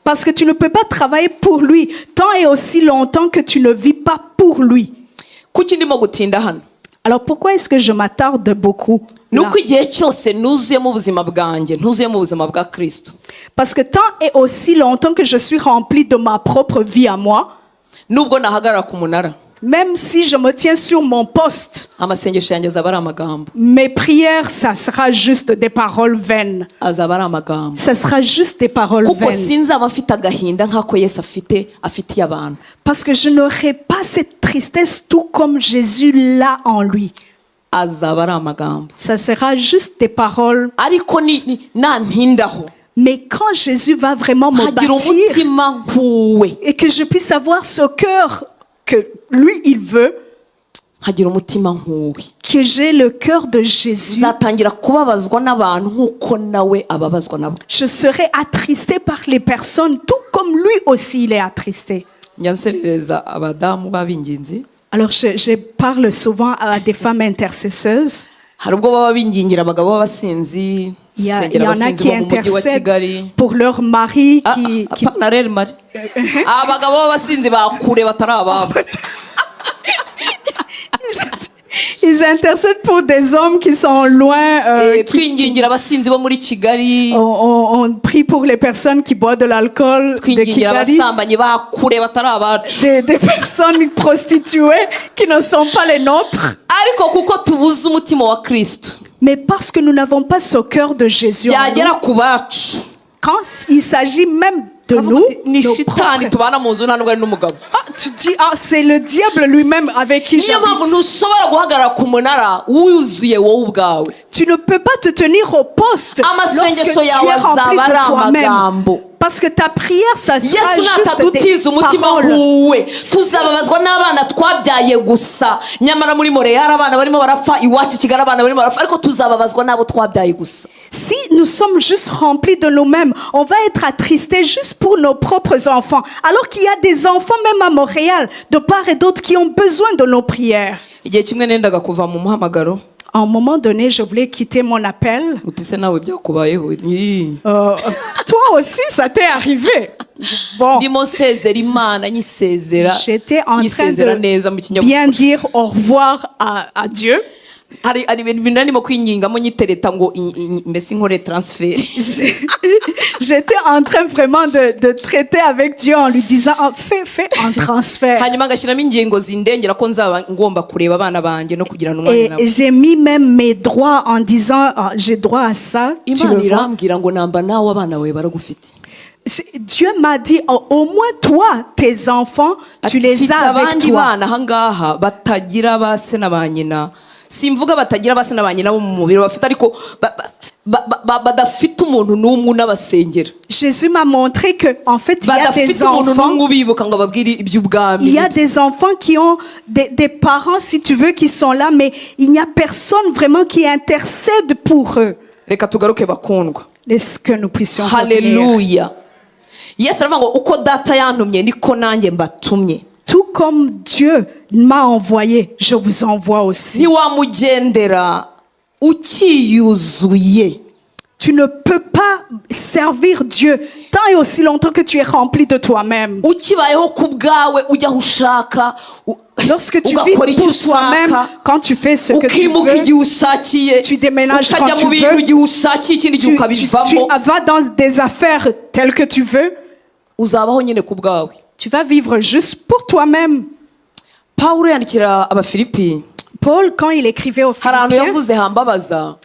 Parce que tu ne peux pas travailler pour lui tant et aussi longtemps que tu ne vis pas pour lui. Alors pourquoi est-ce que je m'attarde beaucoup là? Parce que tant et aussi longtemps que je suis rempli de ma propre vie à moi, même si je me tiens sur mon poste, mes prières, ça sera juste des paroles vaines. Ça sera juste des paroles vaines. Parce que je n'aurai pas cette tristesse tout comme Jésus l'a en lui. Ça sera juste des paroles. Mais quand Jésus va vraiment me bâtir et que je puisse avoir ce cœur que lui il veut, que j'ai le cœur de Jésus, je serai attristé par les personnes tout comme lui aussi il est attristé. Alors je parle souvent à des femmes intercesseuses. Il y en a qui intercèdent pour leur mari qui... Ils intercèdent pour des hommes qui sont loin. On prie pour les personnes qui boivent de l'alcool, des personnes prostituées qui ne sont pas les nôtres. Mais parce que nous n'avons pas ce cœur de Jésus en nous, quand il s'agit même de nous, tu dis, c'est le diable lui-même avec qui j'habite. Tu ne peux pas te tenir au poste lorsque tu es rempli de toi-même. Parce que ta prière, ça sera juste des paroles. Si nous sommes juste remplis de nous-mêmes, on va être attristés juste pour nos propres enfants. Alors qu'il y a des enfants, même à Montréal, de part et d'autre, qui ont besoin de nos prières. À un moment donné, je voulais quitter mon appel. Toi aussi, ça t'est arrivé. Bon. J'étais en train de bien dire au revoir à Dieu. J'étais en train vraiment de traiter avec Dieu en lui disant fais un transfert. Et j'ai mis même mes droits en disant j'ai droit à ça. Tu le vois? Dieu m'a dit au moins toi, tes enfants, tu les as avec toi. simvuga batagira base n'abanyina bo mu mubiri bafite ariko badafite umuntu n'umwe n'abasengera. Jésus m'a montré que en fait il y a des enfants, il y a des enfants qui ont des parents, si tu veux, qui sont là, mais il n'y a personne vraiment qui intercède pour eux. Reka tugaruke bakundwa. Est-ce que nous puissions Hallelujah. Yesu aravuga ngo uko data yantumye niko nanjye mbatumye. Tout comme Dieu m'a envoyé, je vous envoie aussi. Ntiwamugendera ukiyuzuye. Tu ne peux pas servir Dieu tant et aussi longtemps que tu es rempli de toi-même. Ukibayeho kubgawe ujya ushaka. Lorsque tu vis pour toi-même, quand tu fais ce que tu veux, tu déménages quand tu veux, tu vas dans des affaires telles que tu veux, tu vas vivre juste pour toi-même. Paul, quand il écrivait aux Philippiens,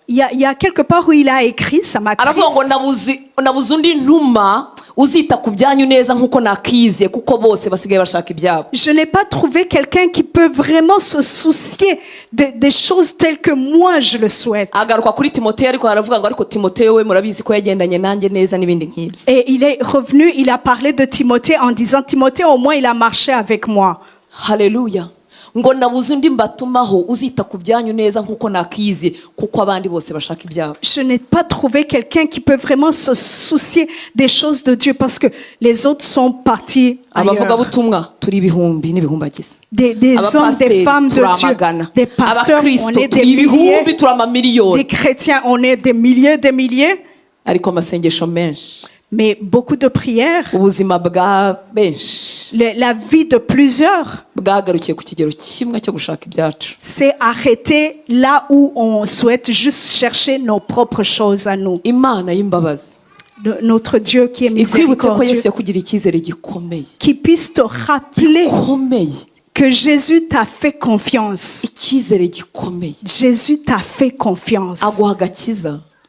il y a quelque part où il a écrit, ça m'a triste. Je n'ai pas trouvé quelqu'un qui peut vraiment se soucier des choses telles que moi je le souhaite. Et il est revenu, il a parlé de Timothée en disant, Timothée, au moins il a marché avec moi. Hallelujah. Ngo nabuze undi mbatumaho uzita ku byanyu neza nkuko nakize kuko abandi bose bashaka ibyabo. Je n'ai pas trouvé quelqu'un qui peut vraiment se soucier des choses de Dieu parce que les autres sont partis ailleurs. Abavuga butumwa turi ibihumbi n'ibihumbagiza. Des hommes, des femmes de Dieu, des pasteurs, on est des milliers, des chrétiens, on est des milliers. Ariko amasengesho menshi. Mais beaucoup de prières, la vie de plusieurs s'est arrêté là où on souhaite juste chercher nos propres choses à nous. Notre Dieu qui est miséricordieux, qui puisse te rappeler que Jésus t'a fait confiance. Jésus t'a fait confiance.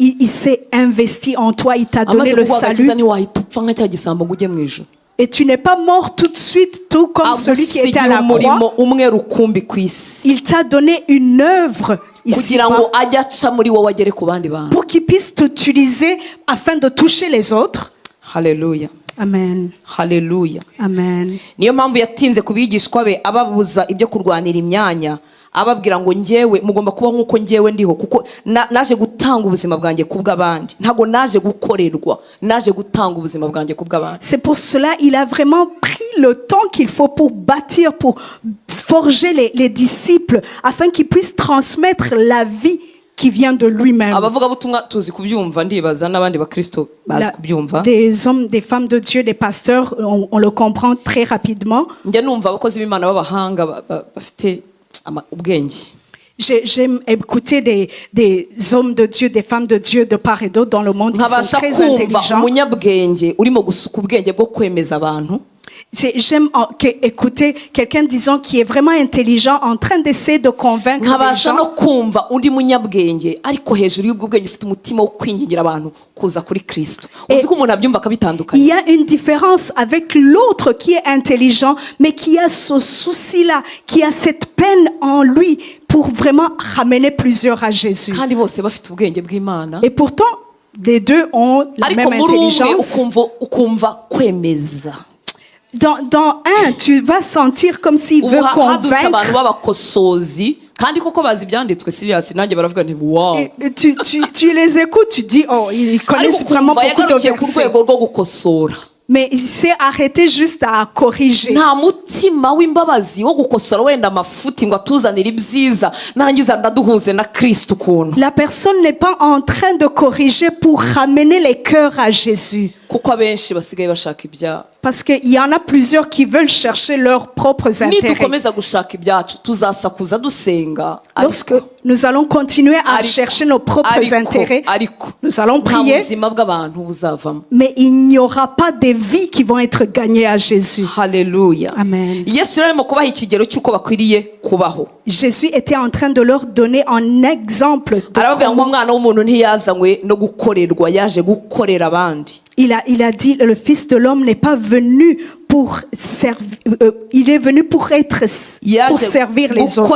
Il s'est investi en toi, il t'a donné le salut. Et tu n'es pas mort tout de suite, tout comme celui qui était à la croix. Il t'a donné une œuvre ici pour qu'il puisse t'utiliser afin de toucher les autres. Hallelujah. Amen. Hallelujah. Amen. Niyo mpamvu yatinze kubigishwa be ababuza ibyo kurwanira imyanya ababwira ngo ngewe mugomba kuba nkuko ngewe ndiho kuko naje gutanga ubuzima bwanjye kubw'abandi ntago naje gukorerwa naje gutanga ubuzima bwanjye kubw'abandi. C'est pour cela il a vraiment pris le temps qu'il faut pour bâtir, pour forger les disciples afin qu'ils puissent transmettre la vie qui vient de lui-même. Abavuga butumwa tuzi kubyumva ndibaza nabandi bakristo bazi kubyumva. Des hommes, des femmes de Dieu, des pasteurs, on le comprend très rapidement. Njye numva abakozi b'Imana b'abahanga bafite ubwenge. J'aime écouter des hommes de Dieu, des femmes de Dieu de part et d'autre dans le monde qui sont très intelligents. J'aime écouter quelqu'un disant qui est vraiment intelligent en train d'essayer de convaincre les gens. Il y a une différence avec l'autre qui est intelligent mais qui a ce souci-là, qui a cette peine en lui pour vraiment ramener plusieurs à Jésus. Et pourtant, les deux ont la même intelligence. Dans un, tu vas sentir comme s'il veut convaincre. Et tu les écoutes, tu dis, oh, ils connaissent vraiment beaucoup de versets. Mais il s'est arrêté juste à corriger. La personne n'est pas en train de corriger pour ramener les cœurs à Jésus. Parce qu'il y en a plusieurs qui veulent chercher leurs propres intérêts. Lorsque nous allons continuer à chercher nos propres intérêts, nous allons prier, mais il n'y aura pas de vies qui vont être gagnées à Jésus. Alléluia. Amen. Jésus était en train de leur donner un exemple de comment il a dit, le Fils de l'homme n'est pas venu pour servir, il est venu pour servir les autres.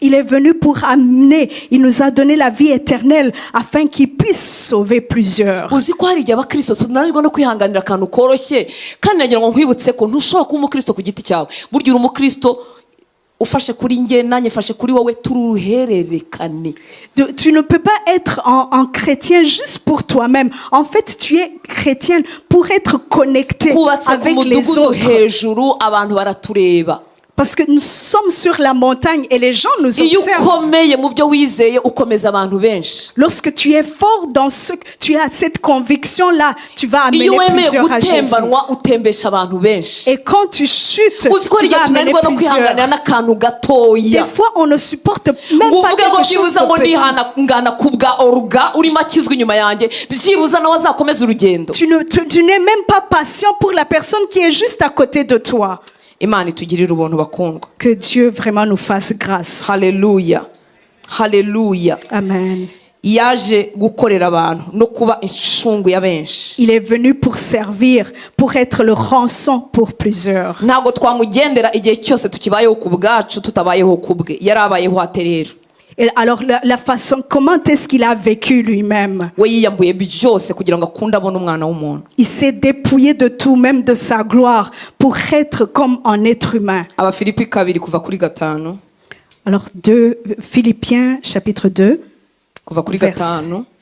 Il est venu pour amener, il nous a donné la vie éternelle afin qu'il puisse sauver plusieurs. Tu ne peux pas être un chrétien juste pour toi-même. En fait, tu es chrétien pour être connecté avec les autres. Parce que nous sommes sur la montagne et les gens nous observent. Lorsque tu es fort dans ce que tu as cette conviction-là, tu vas amener plusieurs à Jésus. Et quand tu chutes, tu vas amener plusieurs. Des fois, on ne supporte même pas quelque chose de petit. Tu n'es même pas patient pour la personne qui est juste à côté de toi. Que Dieu vraiment nous fasse grâce. Alléluia. Alléluia. Amen. Il est venu pour servir, pour être le rançon pour plusieurs. Et alors la façon, comment est-ce qu'il a vécu lui-même? Il s'est dépouillé de tout, même de sa gloire, pour être comme un être humain. Alors Philippiens chapitre 2,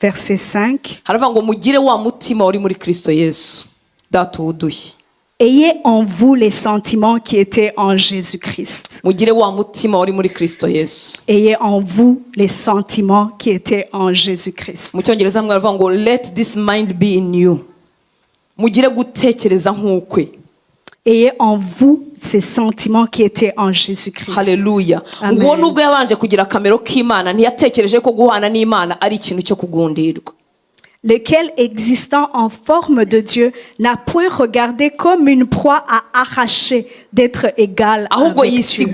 verset 5. Ayez en vous les sentiments qui étaient en Jésus-Christ. Ayez en vous les sentiments qui étaient en Jésus-Christ. Let this mind be in you. Ayez en vous ces sentiments qui étaient en Jésus-Christ. Alléluia. Lequel, existant en forme de Dieu, n'a point regardé comme une proie à arracher d'être égal avec Dieu.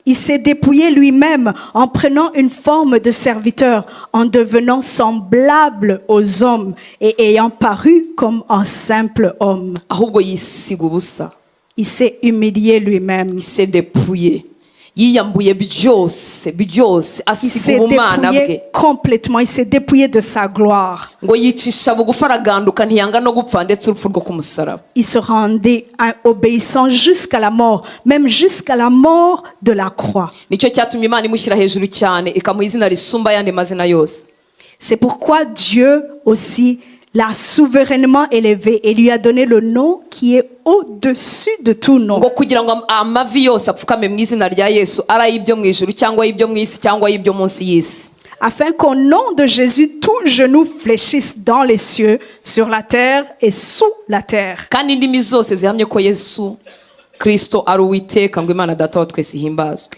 Il s'est dépouillé lui-même en prenant une forme de serviteur, en devenant semblable aux hommes et ayant paru comme un simple homme. Il s'est humilié lui-même. Il s'est dépouillé. Il s'est dépouillé complètement. Il s'est dépouillé de sa gloire. Il se rendait obéissant jusqu'à la mort, même jusqu'à la mort de la croix. C'est pourquoi Dieu aussi l'a souverainement élevé et lui a donné le nom qui est au-dessus de tout nom. Afin qu'au nom de Jésus, tout genou fléchisse dans les cieux, sur la terre et sous la terre.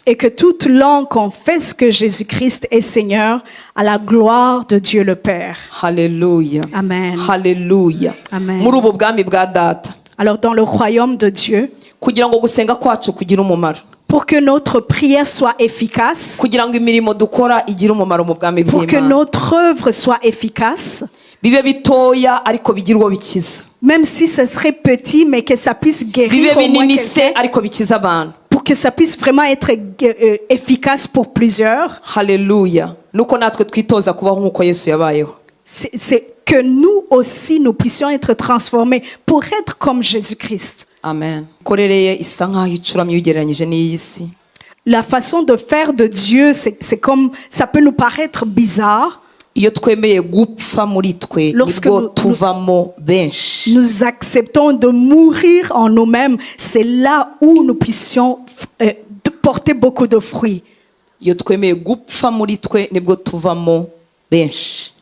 Et que toute langue confesse que Jésus-Christ est Seigneur, à la gloire de Dieu le Père. Alléluia. Amen. Alléluia. Amen. Alors dans le royaume de Dieu, pour que notre prière soit efficace, pour que notre œuvre soit efficace, même si ce serait petit, mais que ça puisse guérir au moins quelqu'un, pour que ça puisse vraiment être efficace pour plusieurs. Alléluia. C'est que nous aussi, nous puissions être transformés pour être comme Jésus-Christ. Amen. La façon de faire de Dieu, c'est comme, ça peut nous paraître bizarre. Lorsque nous acceptons de mourir en nous-mêmes, c'est là où nous puissions porter beaucoup de fruits.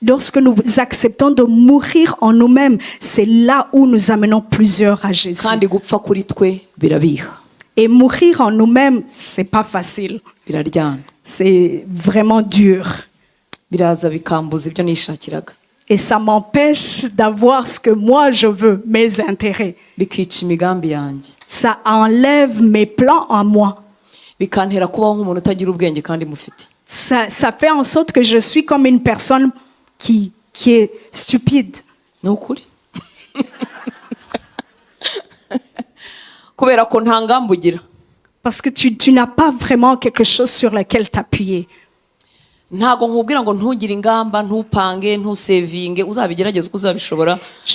Lorsque nous acceptons de mourir en nous-mêmes, c'est là où nous amenons plusieurs à Jésus. Et mourir en nous-mêmes, c'est pas facile. C'est vraiment dur. Et ça m'empêche d'avoir ce que moi je veux, mes intérêts. Ça enlève mes plans en moi. Ça fait en sorte que je suis comme une personne qui est stupide. Parce que tu n'as pas vraiment quelque chose sur lequel t'appuyer. Je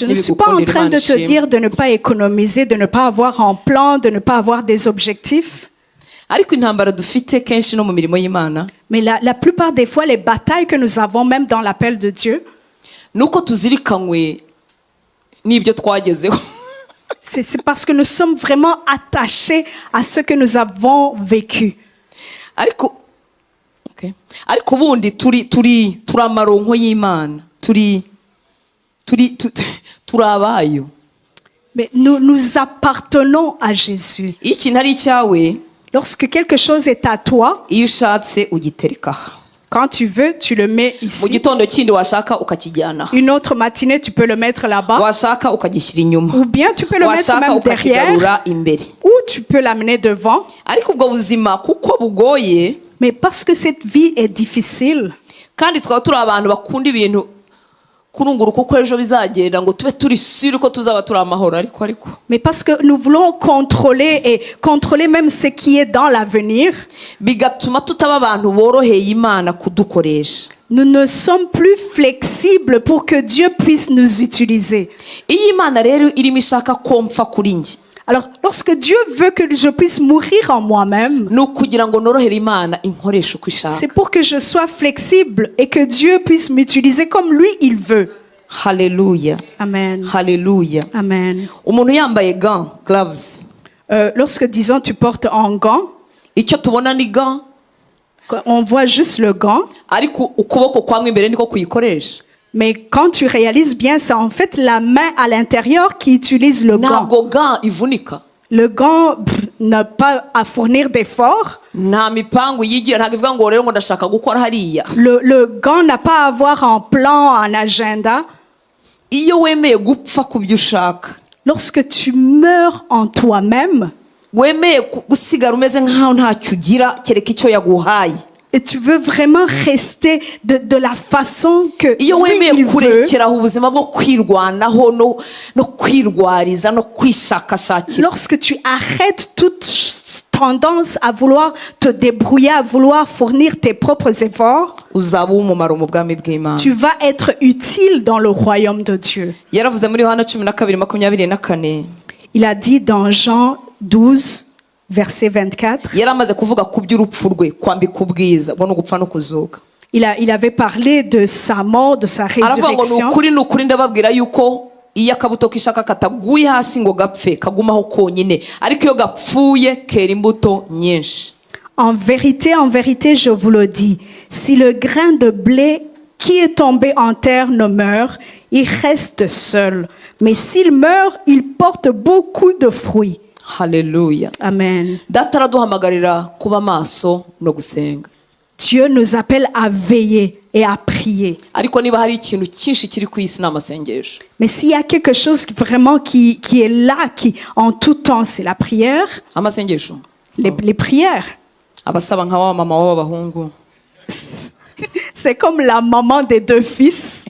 ne suis pas en train de te dire de ne pas économiser, de ne pas avoir un plan, de ne pas avoir des objectifs. Mais la plupart des fois, les batailles que nous avons, même dans l'appel de Dieu, c'est parce que nous sommes vraiment attachés à ce que nous avons vécu. Mais nous appartenons à Jésus. Lorsque quelque chose est à toi, quand tu veux, tu le mets ici. Une autre matinée, tu peux le mettre là-bas. Ou bien tu peux le mettre même derrière. Ou tu peux l'amener devant. Mais parce que cette vie est difficile, mais parce que nous voulons contrôler même ce qui est dans l'avenir, nous ne sommes plus flexibles pour que Dieu puisse nous utiliser. Alors, lorsque Dieu veut que je puisse mourir en moi-même, c'est pour que je sois flexible et que Dieu puisse m'utiliser comme lui, il veut. Alléluia. Amen. Alléluia. Amen. Gloves. Lorsque, disons, tu portes un gant, on voit juste le gant. Mais quand tu réalises bien, c'est en fait la main à l'intérieur qui utilise le gant. Le gant n'a pas à fournir d'efforts. Le gant n'a pas à avoir un plan, un agenda. Lorsque tu meurs en toi-même, et tu veux vraiment rester de la façon que lui, il veut. Lorsque tu arrêtes toute tendance à vouloir te débrouiller, à vouloir fournir tes propres efforts, tu vas être utile dans le royaume de Dieu. Il a dit dans Jean 12, verset 24, il avait parlé de sa mort, de sa résurrection. iyo akabuto k'ishaka kataguye hasi ngo gapfe kagumaho konyine ariko iyo gapfuye kera imbuto nyinshi. En vérité, je vous le dis, si le grain de blé qui est tombé en terre ne meurt, il reste seul. Mais s'il meurt, il porte beaucoup de fruits. Hallelujah. Amen. Data araduhamagarira kuba maso no gusenga. Dieu nous appelle à veiller et à prier. Mais s'il y a quelque chose vraiment qui est là, qui en tout temps, c'est la prière. Les prières. C'est comme la maman des deux fils.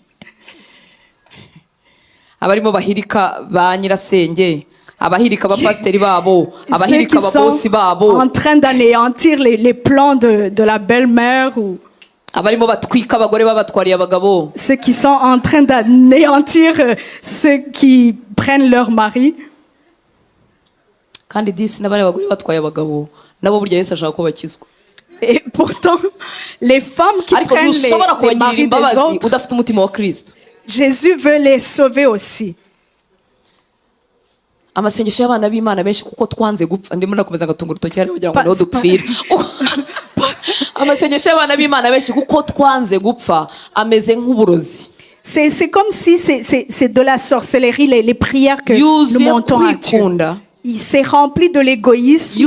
Ceux qui sont en train d'anéantir les plans de la belle-mère ou ceux qui sont en train d'anéantir ceux qui prennent leur mari. Et pourtant, les femmes qui prennent les maris des autres, Jésus veut les sauver aussi. amasengesho y'abana b'Imana benshi kuko twanze gupfa ndimo nakomeza ngatunga urutoki hari kugira ngo niho dupfira. Amasengesho y'abana b'Imana benshi kuko twanze gupfa ameze nk'uburozi. C'est comme si c'est de la sorcellerie, les prières que nous montons à Dieu. C'est rempli de l'égoïsme.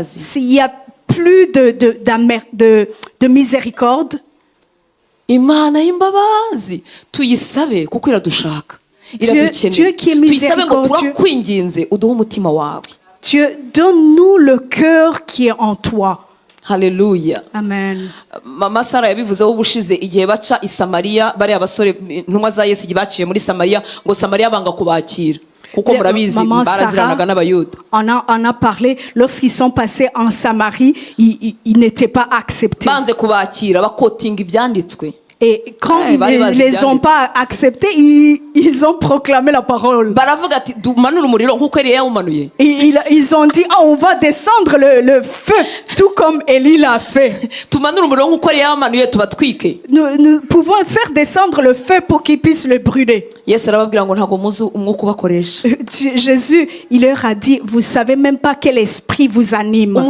S'il n'y a plus de miséricorde, Imana y'imbabazi tuyisabe kuko iradushaka. Dieu qui est miséricordieux, Dieu, donne-nous le cœur qui est en toi. Hallelujah. Amen. Mama Sara yabivuzeho ubushize igihe baca i Samariya bari abasore intumwa za Yesu baciye muri Samariya ngo Samariya banga kubakira kuko murabizi baraziranaga n'abayuda. On a parlé lorsqu'ils sont passés en Samarie, ils n'étaient pas acceptés. Banze kubakira bakotinga ibyanditswe. Et quand ils ne les ont pas acceptés, ils ont proclamé la parole. Et ils ont dit, on va descendre le feu, tout comme Élie l'a fait. Nous pouvons faire descendre le feu pour qu'ils puissent le brûler. Jésus, il leur a dit, vous ne savez même pas quel esprit vous anime.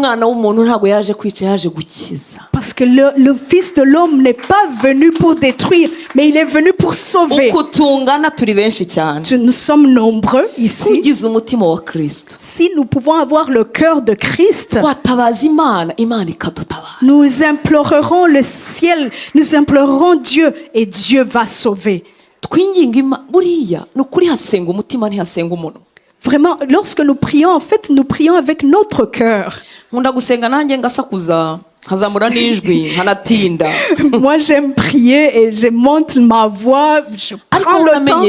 Parce que le Fils de l'homme n'est pas venu pour détruire, mais il est venu pour sauver. Nous sommes nombreux ici. Si nous pouvons avoir le cœur de Christ, nous implorerons le ciel, nous implorerons Dieu et Dieu va sauver. Vraiment, lorsque nous prions, en fait, nous prions avec notre cœur. Moi j'aime prier et je monte ma voix, je prends le temps.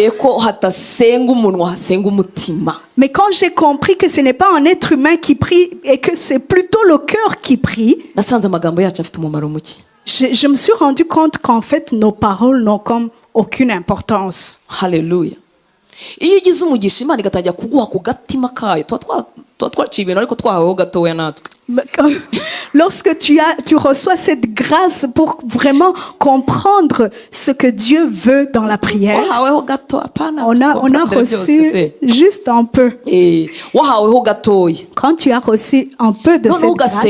Mais quand j'ai compris que ce n'est pas un être humain qui prie et que c'est plutôt le cœur qui prie, je me suis rendu compte qu'en fait nos paroles n'ont comme aucune importance. Hallelujah. Lorsque tu reçois cette grâce pour vraiment comprendre ce que Dieu veut dans la prière, on a reçu juste un peu. Quand tu as reçu un peu de cette grâce,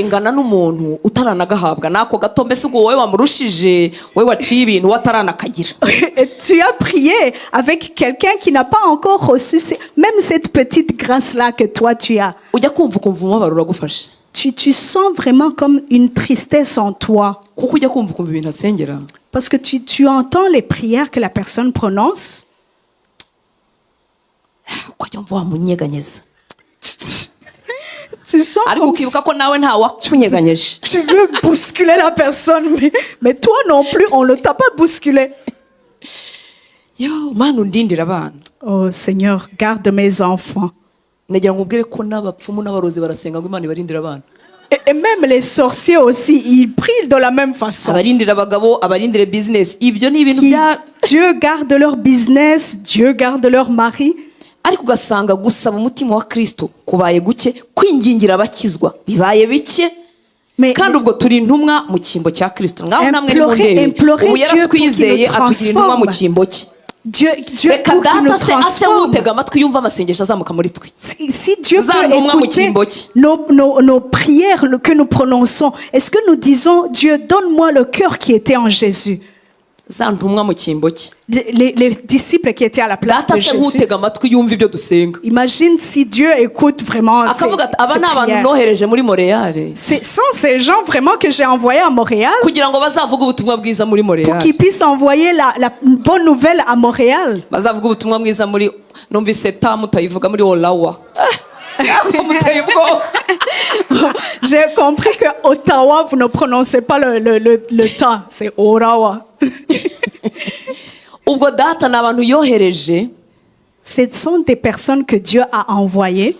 et tu as prié avec quelqu'un qui n'a pas encore reçu même cette petite grâce-là que toi tu as. Tu sens vraiment comme une tristesse en toi. Parce que tu entends les prières que la personne prononce. Tu sens comme tu veux bousculer la personne, mais toi non plus, on ne t'a pas bousculé. Oh Seigneur, garde mes enfants. Et même les sorciers aussi, ils prient de la même façon. Dieu garde leur business, Dieu garde leur mari. kandi ubwo turi intumwa mu cyimbo cya Kristo ngaho namwe ni mundebe ubu yaratwizeye atugira intumwa mu cyimbo cye Dieu pour qu'il nous transforme. Si Dieu peut écouter nos prières que nous prononçons, est-ce que nous disons, Dieu, donne-moi le cœur qui était en Jésus? Les disciples qui étaient à la place de Jésus. Imagine si Dieu écoute vraiment ces prières. Ce sont ces gens vraiment que j'ai envoyés à Montréal pour qu'ils puissent envoyer la bonne nouvelle à Montréal. J'ai compris que Ottawa, vous ne prononcez pas le temps, c'est Orawa. Ce sont des personnes que Dieu a envoyées.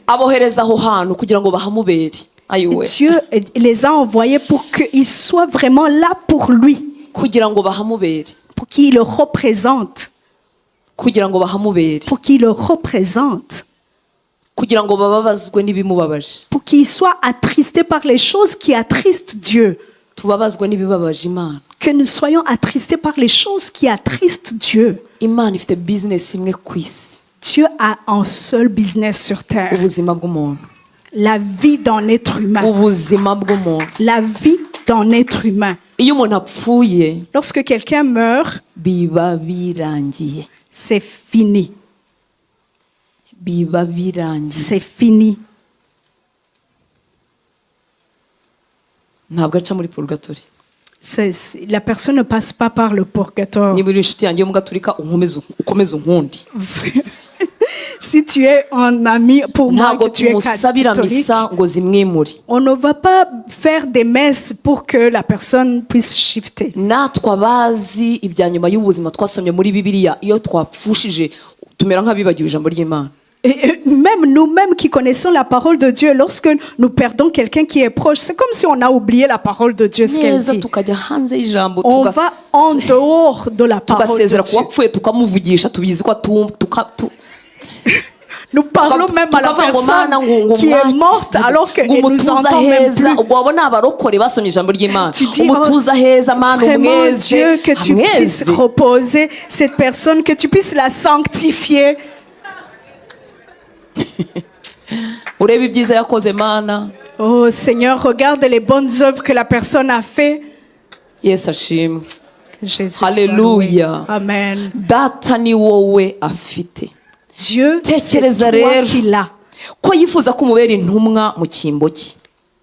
Dieu les a envoyés pour qu'ils soient vraiment là pour lui, pour qu'il le représente, pour qu'il le représente, pour qu'il soit attristé par les choses qui attristent Dieu. Que nous soyons attristés par les choses qui attristent Dieu. Dieu a un seul business sur terre. La vie d'un être humain. La vie d'un être humain. Lorsque quelqu'un meurt, c'est fini. C'est fini. La personne ne passe pas par le purgatoire. Si tu es un ami pour moi, que tu es catholique, on ne va pas faire des messes pour que la personne puisse shifter. Et même nous-mêmes qui connaissons la parole de Dieu, lorsque nous perdons quelqu'un qui est proche, c'est comme si on a oublié la parole de Dieu, ce qu'elle dit. On va en dehors de la parole de Dieu. Nous parlons même à la personne qui est morte alors qu'elle ne nous entend même plus. Tu dis, vraiment Dieu, que tu puisses reposer cette personne, que tu puisses la sanctifier. Oh Seigneur, regarde les bonnes œuvres que la personne a fait. Yes, que Jésus Alléluia. Amen. Dieu, c'est toi qui l'as.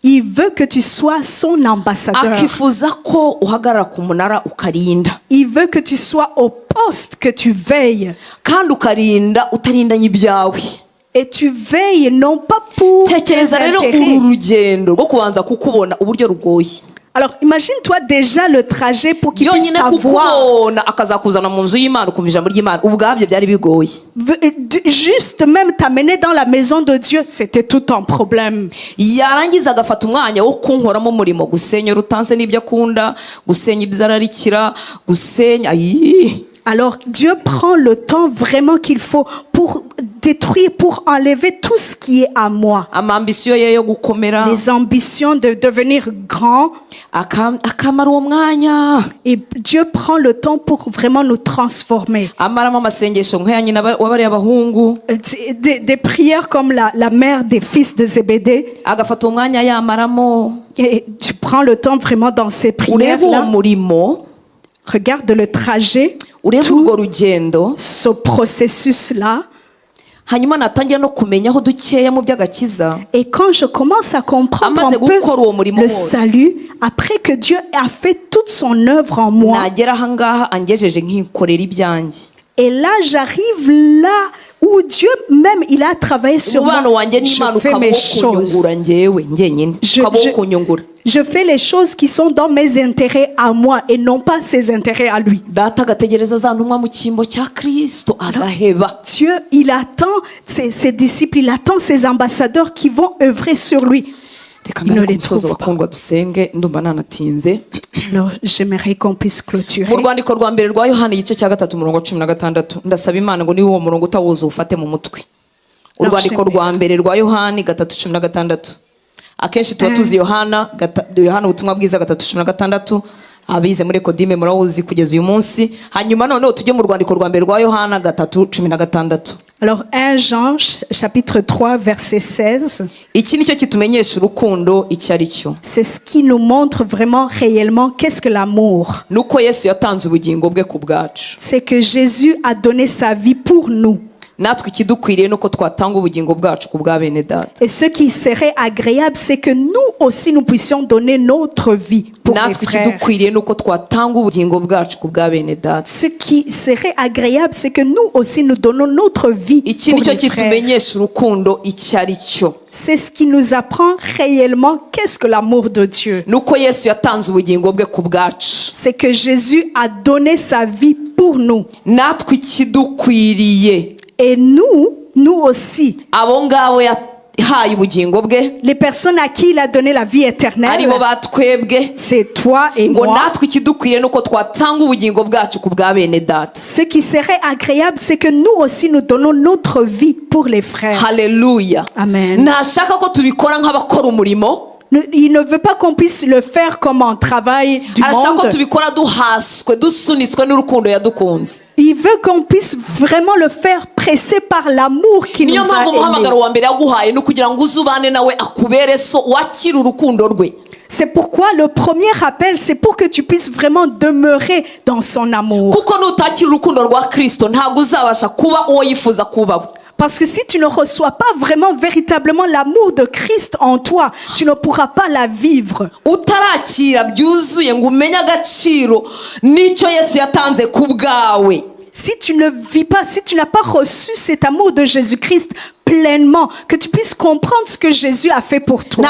Il veut que tu sois son ambassadeur. Il veut que tu sois au poste, que tu veilles. Et tu veilles non pas pour tes intérêts. Alors imagine-toi déjà le trajet pour qu'il puisse t'avoir. Juste même t'amener dans la maison de Dieu, c'était tout un problème. Alors Dieu prend le temps vraiment qu'il faut pour détruire, pour enlever tout ce qui est à moi. Les ambitions de devenir grand. Et Dieu prend le temps pour vraiment nous transformer. Des prières comme la mère des fils de Zébédée. Et tu prends le temps vraiment dans ces prières-là. Regarde le trajet, tout ce processus-là. Et quand je commence à comprendre un peu le salut, après que Dieu a fait toute son œuvre en moi, et là j'arrive là où Dieu même il a travaillé sur moi. Je fais mes choses. Je fais les choses qui sont dans mes intérêts à moi et non pas ses intérêts à lui. Dieu, il attend ses disciples, il attend ses ambassadeurs qui vont œuvrer sur lui. Il ne les trouve pas. Alors, j'aimerais qu'on puisse clôturer. akenshi tuba tuzi Yohana ubutumwa bwiza 3:16 abize muri Kodime murawuzi kugeza uyu munsi. Hanyuma noneho tujye mu rwandiko rwa mbere rwa Yohana 3:16. Alors 1 Jean chapitre 3 verset 16. Iki nicyo kitumenyesha urukundo icyo ari cyo. C'est ce qui nous montre vraiment réellement qu'est-ce que l'amour. Nuko Yesu yatanze ubugingo bwe ku bwacu. C'est que Jésus a donné sa vie pour nous. natwe ikidukwiriye nuko twatanga ubugingo bwacu ku bwa bene data. Et ce qui serait agréable, c'est que nous aussi nous puissions donner notre vie pour les frères. ikidukwiriye nuko twatanga ubugingo bwacu ku bwa bene data. Ce qui serait agréable, c'est que nous aussi nous donnons notre vie pour les frères. kitumenyesha urukundo icyo ari cyo. C'est ce qui nous apprend réellement qu'est-ce que l'amour de Dieu. Nuko Yesu yatanze ubugingo bwe ku bwacu. C'est que Jésus a donné sa vie pour nous. Natwe ikidukwiriye. Et nous aussi. Abo ngabo yahaye ubugingo bwe. Les personnes à qui il a donné la vie éternelle. Aribo batwebwe. C'est toi et ngo moi. natwe ikidukwiriye nuko twatanga ubugingo bwacu ku bwa bene data. Ce qui serait agréable, c'est que nous aussi nous donnons notre vie pour les frères. Hallelujah. Amen. Ntashaka ko tubikora nk'abakora umurimo. Il ne veut pas qu'on puisse le faire comme un travail du monde. Il veut qu'on puisse vraiment le faire pressé par l'amour qui nous a aimés. C'est pourquoi le premier appel, c'est pour que tu puisses vraiment demeurer dans son amour. Parce que si tu ne reçois pas vraiment véritablement l'amour de Christ en toi, tu ne pourras pas la vivre. Si tu ne vis pas, si tu n'as pas reçu cet amour de Jésus-Christ pleinement, que tu puisses comprendre ce que Jésus a fait pour toi,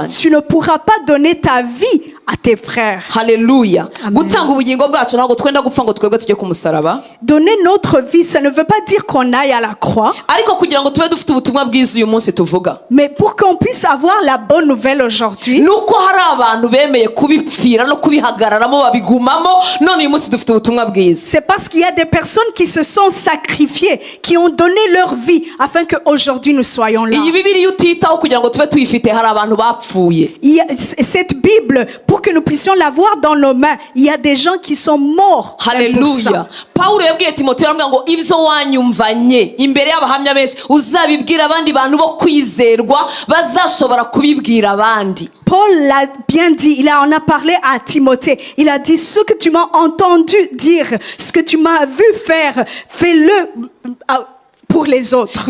tu ne pourras pas donner ta vie à tes frères. Hallelujah. Donner notre vie, ça ne veut pas dire qu'on aille à la croix. Mais pour qu'on puisse avoir la bonne nouvelle aujourd'hui, c'est parce qu'il y a des personnes qui se sont sacrifiées, qui ont donné leur vie afin qu'aujourd'hui nous soyons là. Il y a cette Bible, pour que nous puissions l'avoir dans nos mains, il y a des gens qui sont morts. Hallelujah. Paulo yabwiye Timoteyo ngo ibyo wanyumvanye imbere y'abahamya benshi uzabibwira abandi bantu bo kwizerwa bazashobora kubibwira abandi. Paul l'a bien dit, il en a parlé à Timothée. Il a dit, ce que tu m'as entendu dire, ce que tu m'as vu faire, fais-le pour les autres.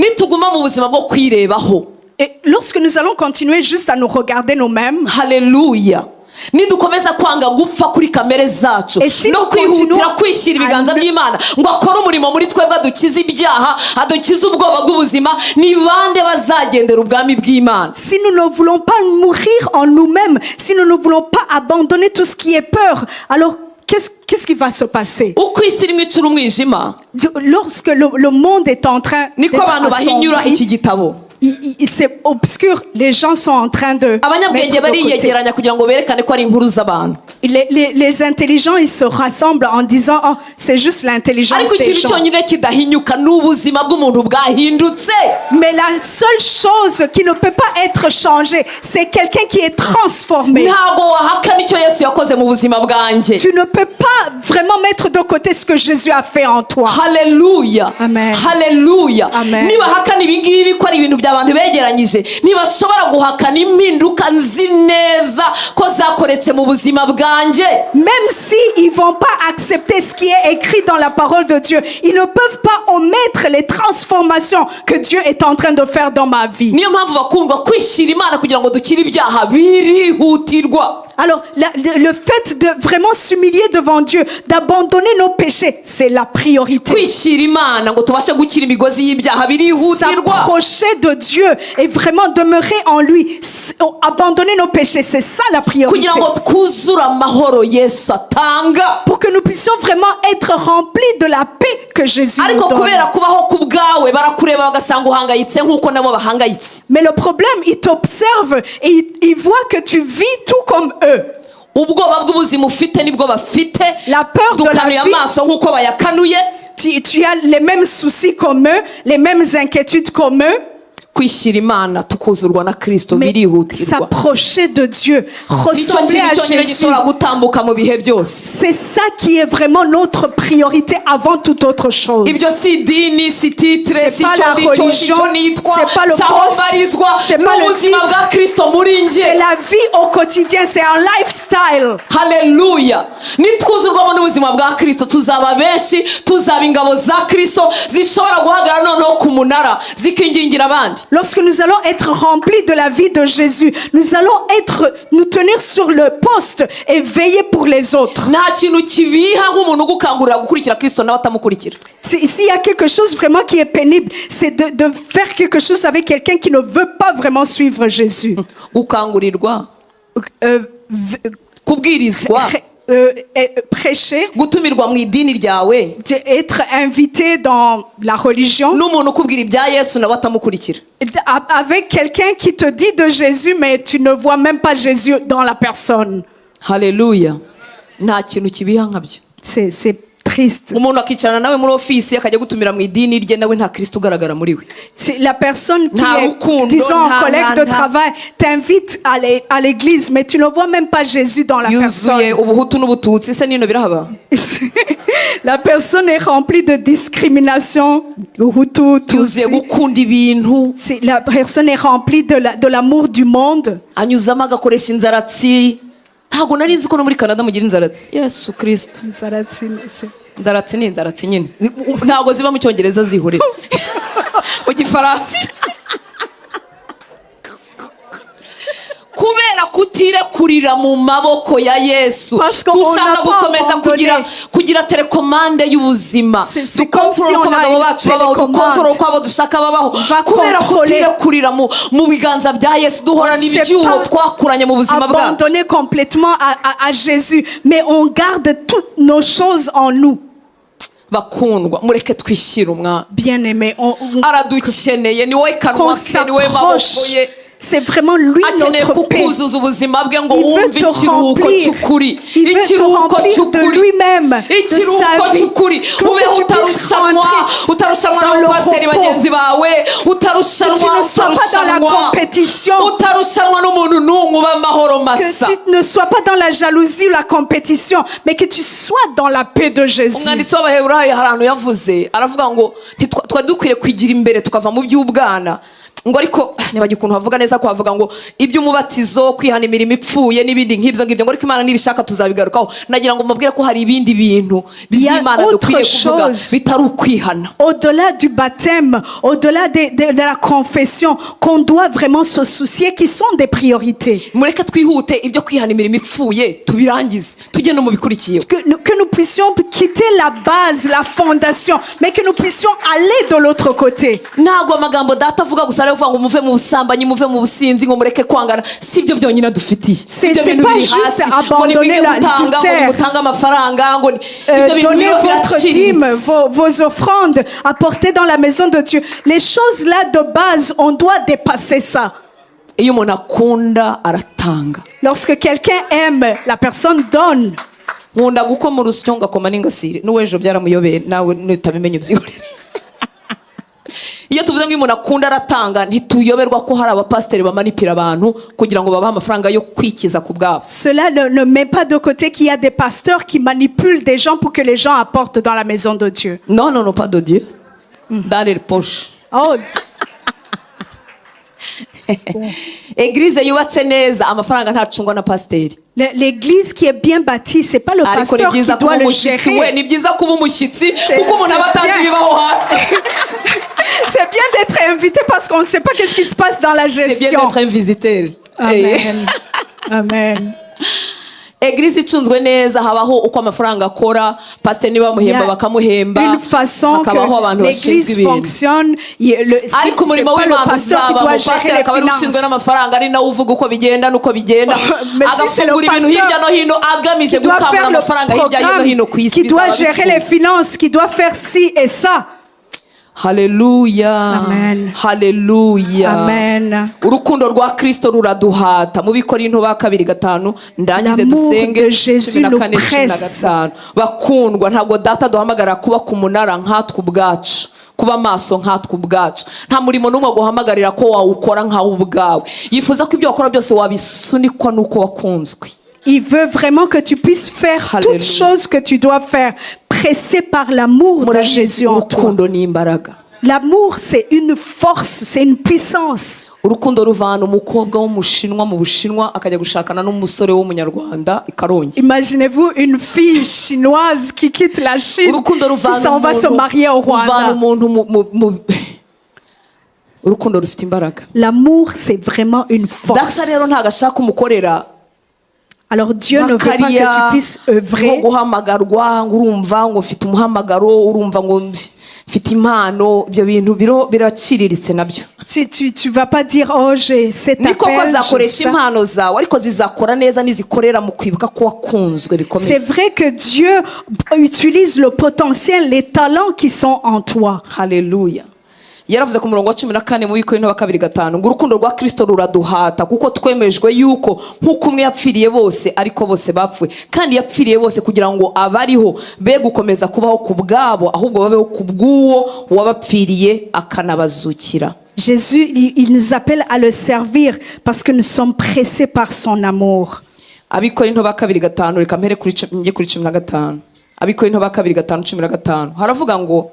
Et lorsque nous allons continuer juste à nous regarder nous-mêmes, Hallelujah. Nidukomeza kwanga gupfa kuri kamere zacu no kwihutira kwishyira ibiganza by'Imana ngo akore umurimo muri twebwe adukize ibyaha adukize ubwoba bw'ubuzima ni bande bazagendera ubwami bw'Imana. Si nous ne voulons pas mourir en nous-mêmes, si nous ne voulons pas abandonner tout ce qui est peur, alors qu'est-ce qui va se passer? Lorsque le monde est en train d'être assombri, c'est obscur, les gens sont en train de les intelligents, ils se rassemblent en disant, oh, c'est juste l'intelligence des gens. Mais la seule chose qui ne peut pas être changée, c'est quelqu'un qui est transformé. Tu ne peux pas vraiment mettre de côté ce que Jésus a fait en toi. Hallelujah. Amen. Hallelujah. Amen. abantu begeranyije ntibashobora guhakana impinduka nzi neza ko zakoretse mu buzima bwanjye. Même si ils vont pas accepter ce qui est écrit dans la parole de Dieu, ils ne peuvent pas omettre les transformations que Dieu est en train de faire dans ma vie. Niyo mpamvu bakundwa kwishira Imana kugira ngo dukire ibyaha birihutirwa. Alors, le fait de vraiment s'humilier devant Dieu, d'abandonner nos péchés, c'est la priorité. S'approcher de Dieu et vraiment demeurer en lui, abandonner nos péchés, c'est ça la priorité. Pour que nous puissions vraiment être remplis de la paix que Jésus nous donne. Mais le problème, il t'observe et il voit que tu vis tout comme eux. La peur de la vie, tu as les mêmes soucis comme eux, les mêmes inquiétudes comme eux. Mais s'approcher de Dieu, ressembler à Jésus, c'est ça qui est vraiment notre priorité avant toute autre chose. C'est pas la religion, c'est pas le poste, c'est pas le titre, c'est la vie au quotidien, c'est un lifestyle. Hallelujah. Nitwuzurwamo n'ubuzima bwa Kristo tuzaba benshi, tuzaba ingabo za Kristo zishobora guhagarara noneho ku munara zikingingira abandi. Lorsque nous allons être remplis de la vie de Jésus, nous allons nous tenir sur le poste et veiller pour les autres. Nta kintu kibiha nk'umuntu ugukangurira gukurikira Kristo nawe atamukurikira. S'il y a quelque chose vraiment qui est pénible, c'est de faire quelque chose avec quelqu'un qui ne veut pas vraiment suivre Jésus. Gukangurirwa, kubwirizwa, prêcher, gutumirwa mu idini ryawe, être invité dans la religion, n'umuntu ukubwira ibya Yesu nawe atamukurikira. Avec quelqu'un qui te dit de Jésus mais tu ne vois même pas Jésus dans la personne. Hallelujah. Nta kintu kibiha nkabyo. C'est triste. Umuntu akicarana nawe muri office akajya gutumira mu idini rye nawe nta Kristo ugaragara muri we. La personne qui est, disons, en collègue de travail t'invite à l'église mais tu ne vois même pas Jésus dans la personne. Ubuhutu n'ubututsi se nino birahaba. La personne est remplie de discrimination. Hutu, Tutsi. La personne est remplie de l'amour du monde. Anyuzamo agakoresha inzaratsi. Ntabwo nari nzi ko no muri Canada mugira inzaratsi. Yesu Kristo. Inzaratsi ni inzaratsi nyine. Ntabwo ziba mu Cyongereza zihurira. Mu Gifaransa. Kubera kutirekurira mu maboko ya Yesu, dushaka gukomeza kugira telekomande y'ubuzima, dukontorora uko abagabo bacu babaho, dukontorora uko abo dushaka babaho, kubera kutirekurira mu biganza bya Yesu, duhora n'ibyuho twakuranye mu buzima bwacu. Abandonner complètement à Jésus, mais on garde toutes nos choses en nous. Bakundwa, mureke twishyire umwana. Bien-aimé, aradukeneye, ni wowe kanwa ke, ni wowe maboko ye. C'est vraiment lui notre paix. Il veut te remplir de lui-même, de sa vie, que tu puisses rentrer dans le repos, que tu ne sois pas dans la compétition, que tu ne sois pas dans la jalousie ou la compétition, mais que tu sois dans la paix de Jésus. Ngo ariko nibagiye ukuntu havuga neza ko havuga ngo iby'umubatizo kwihana imirimo ipfuye n'ibindi nk'ibyo ngo ariko Imana nibishaka tuzabigarukaho. Nagira ngo mubwire ko hari ibindi bintu by'Imana dukwiye kuvuga bitari ukwihana. Au-delà du baptême, au-delà de la confession, qu'on doit vraiment se soucier, qui sont des priorités. Mureke twihute ibyo kwihana imirimo ipfuye tubirangize tujye no mu bikurikiye. Que nous puissions quitter la base, la fondation, mais que nous puissions aller de l'autre côté. Ntago amagambo data avuga gusa ngo muve mu busambanyi, muve mu businzi, ngo mureke kwangana, si byo byonyine dufitiye. C'est pas juste abandonner l'adultère, mutanga amafaranga, ngo donner votre dîme, vos offrandes, apporter dans la maison de Dieu. Les choses là de base, on doit dépasser ça. Iyo umuntu akunda aratanga. Lorsque quelqu'un aime, la personne donne. Nkunda gukoma urusyo ngakoma n'ingasire, n'uwejo byaramuyobeye nawe nutabimenye byihorere. Iyo tuvuze ngo umuntu akunda aratanga, ntituyoberwa ko hari abapasteri bamanipira abantu kugira ngo babahe amafaranga yo kwikiza ku bwabo. Cela ne met pas de côté qu'il y a des pasteurs qui manipulent des gens pour que les gens apportent dans la maison de Dieu. Non, non, non, pas de Dieu. Dans les poches. Oh. Église yubatse neza, amafaranga ntacungwa na pasteri. L'église qui est bien bâtie, c'est pas le pasteur qui doit le gérer. Ni byiza kuba umushyitsi kuko umuntu aba atazi bibaho hanze. C'est bien d'être invité parce qu'on ne sait pas qu'est-ce qui se passe dans la gestion. C'est bien d'être un visiteur. Amen. Amen. Église icunzwe neza, habaho uko amafaranga akora, pasteur niba muhemba bakamuhemba. Une façon que l'église fonctionne, c'est pas le pasteur qui doit gérer les finances. n'amafaranga ari nawe uvuga uko bigenda nuko bigenda, agafungura ibintu hirya no hino agamije gukamura amafaranga hirya no hino ku isi, qui doit gérer les finances, qui doit faire ci et ça. Hallelujah. Amen. Hallelujah. Amen. Urukundo rwa Kristo ruraduhata. Mu Bikorinto ba 2:5 ndangize dusenge 14:15. Bakundwa, ntabwo data duhamagara kuba ku munara nkatwe ubwacu. kuba maso nkatwe ubwacu. Nta murimo n'umwe guhamagarira ko wawukora nkawe ubwawe. Yifuza ko ibyo wakora byose wabisunikwa nuko wakunzwe. Il veut vraiment que tu puisses faire toutes choses que tu dois faire, pressé par l'amour de Jésus en toi. L'amour, c'est une force, c'est une puissance. Imaginez-vous une fille chinoise qui quitte la Chine, qui s'en va se marier au Rwanda. L'amour, c'est vraiment une force. Alors Dieu ne veut pas que tu puisses œuvrer. Tu vas pas dire oh j'ai cet appel. C'est vrai que Dieu utilise le potentiel, les talents qui sont en toi. Alléluia. Yaravuze ku murongo wa 14 mu Bikorinto 2:5 ngo urukundo rwa Kristo ruraduhata kuko twemejwe yuko nkuko umwe yapfiriye bose ariko bose bapfuye kandi yapfiriye bose kugira ngo abariho be gukomeza kubaho ku bwabo ahubwo babeho ku bw'uwo wabapfiriye akanabazukira. Jésus il nous appelle à le servir parce que nous sommes pressés par son amour. Abikorinto 2:5 reka mpere kuri 15. Abikorinto 2:5 haravuga ngo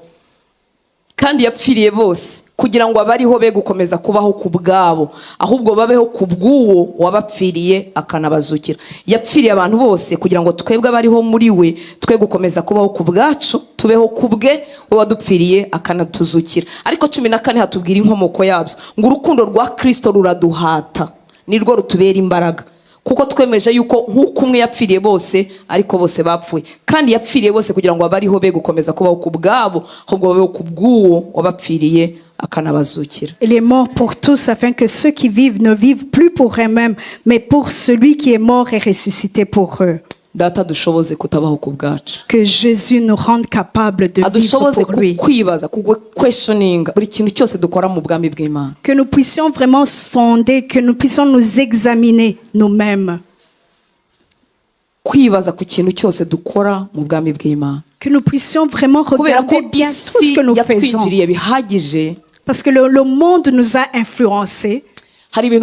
kandi yapfiriye bose kugira ngo abariho be gukomeza kubaho ku bwabo ahubwo babeho ku bw'uwo wabapfiriye akanabazukira. Yapfiriye abantu bose kugira ngo twebwe abariho muri we twe gukomeza kubaho ku bwacu tubeho ku bwe we wadupfiriye akanatuzukira. Ariko 14 hatubwira inkomoko yabyo ngo urukundo rwa Kristo ruraduhata nirwo rutubera imbaraga kuko twemeje yuko nkuko umwe yapfiriye bose ariko bose bapfuye kandi yapfiriye bose kugira ngo abariho be gukomeza kubaho ku bwabo ahubwo babeho ku bw'uwo wabapfiriye akanabazukira. Il est mort pour tous afin que ceux qui vivent ne vivent plus pour eux-mêmes mais pour celui qui est mort et ressuscité pour eux. Data dushoboze kutabaho ku bwacu. Que Jésus nous rende capable de vivre pour lui. Kwibaza questioning buri kintu cyose dukora mu bwami bw'Imana. Que nous puissions vraiment sonder, que nous puissions nous examiner nous-mêmes. Kwibaza ku kintu cyose dukora mu bwami bw'Imana. Que nous puissions vraiment regarder bien tout ce que nous faisons. Parce que le monde nous a influencés. Il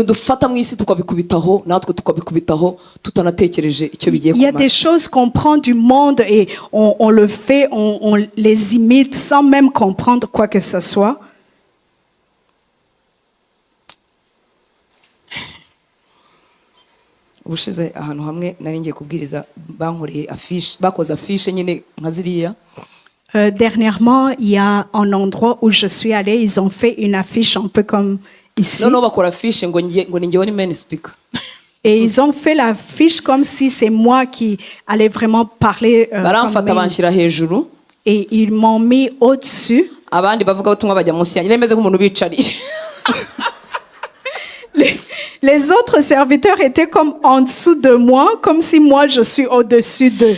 y a des choses qu'on prend du monde et on le fait, on les imite sans même comprendre quoi que ce soit. Dernièrement, il y a un endroit où je suis allée, ils ont fait une affiche un peu comme ici. Et ils ont fait l'affiche comme si c'est moi qui allais vraiment parler. Et ils m'ont mis au-dessus. Les autres serviteurs étaient comme en dessous de moi, comme si moi je suis au-dessus d'eux.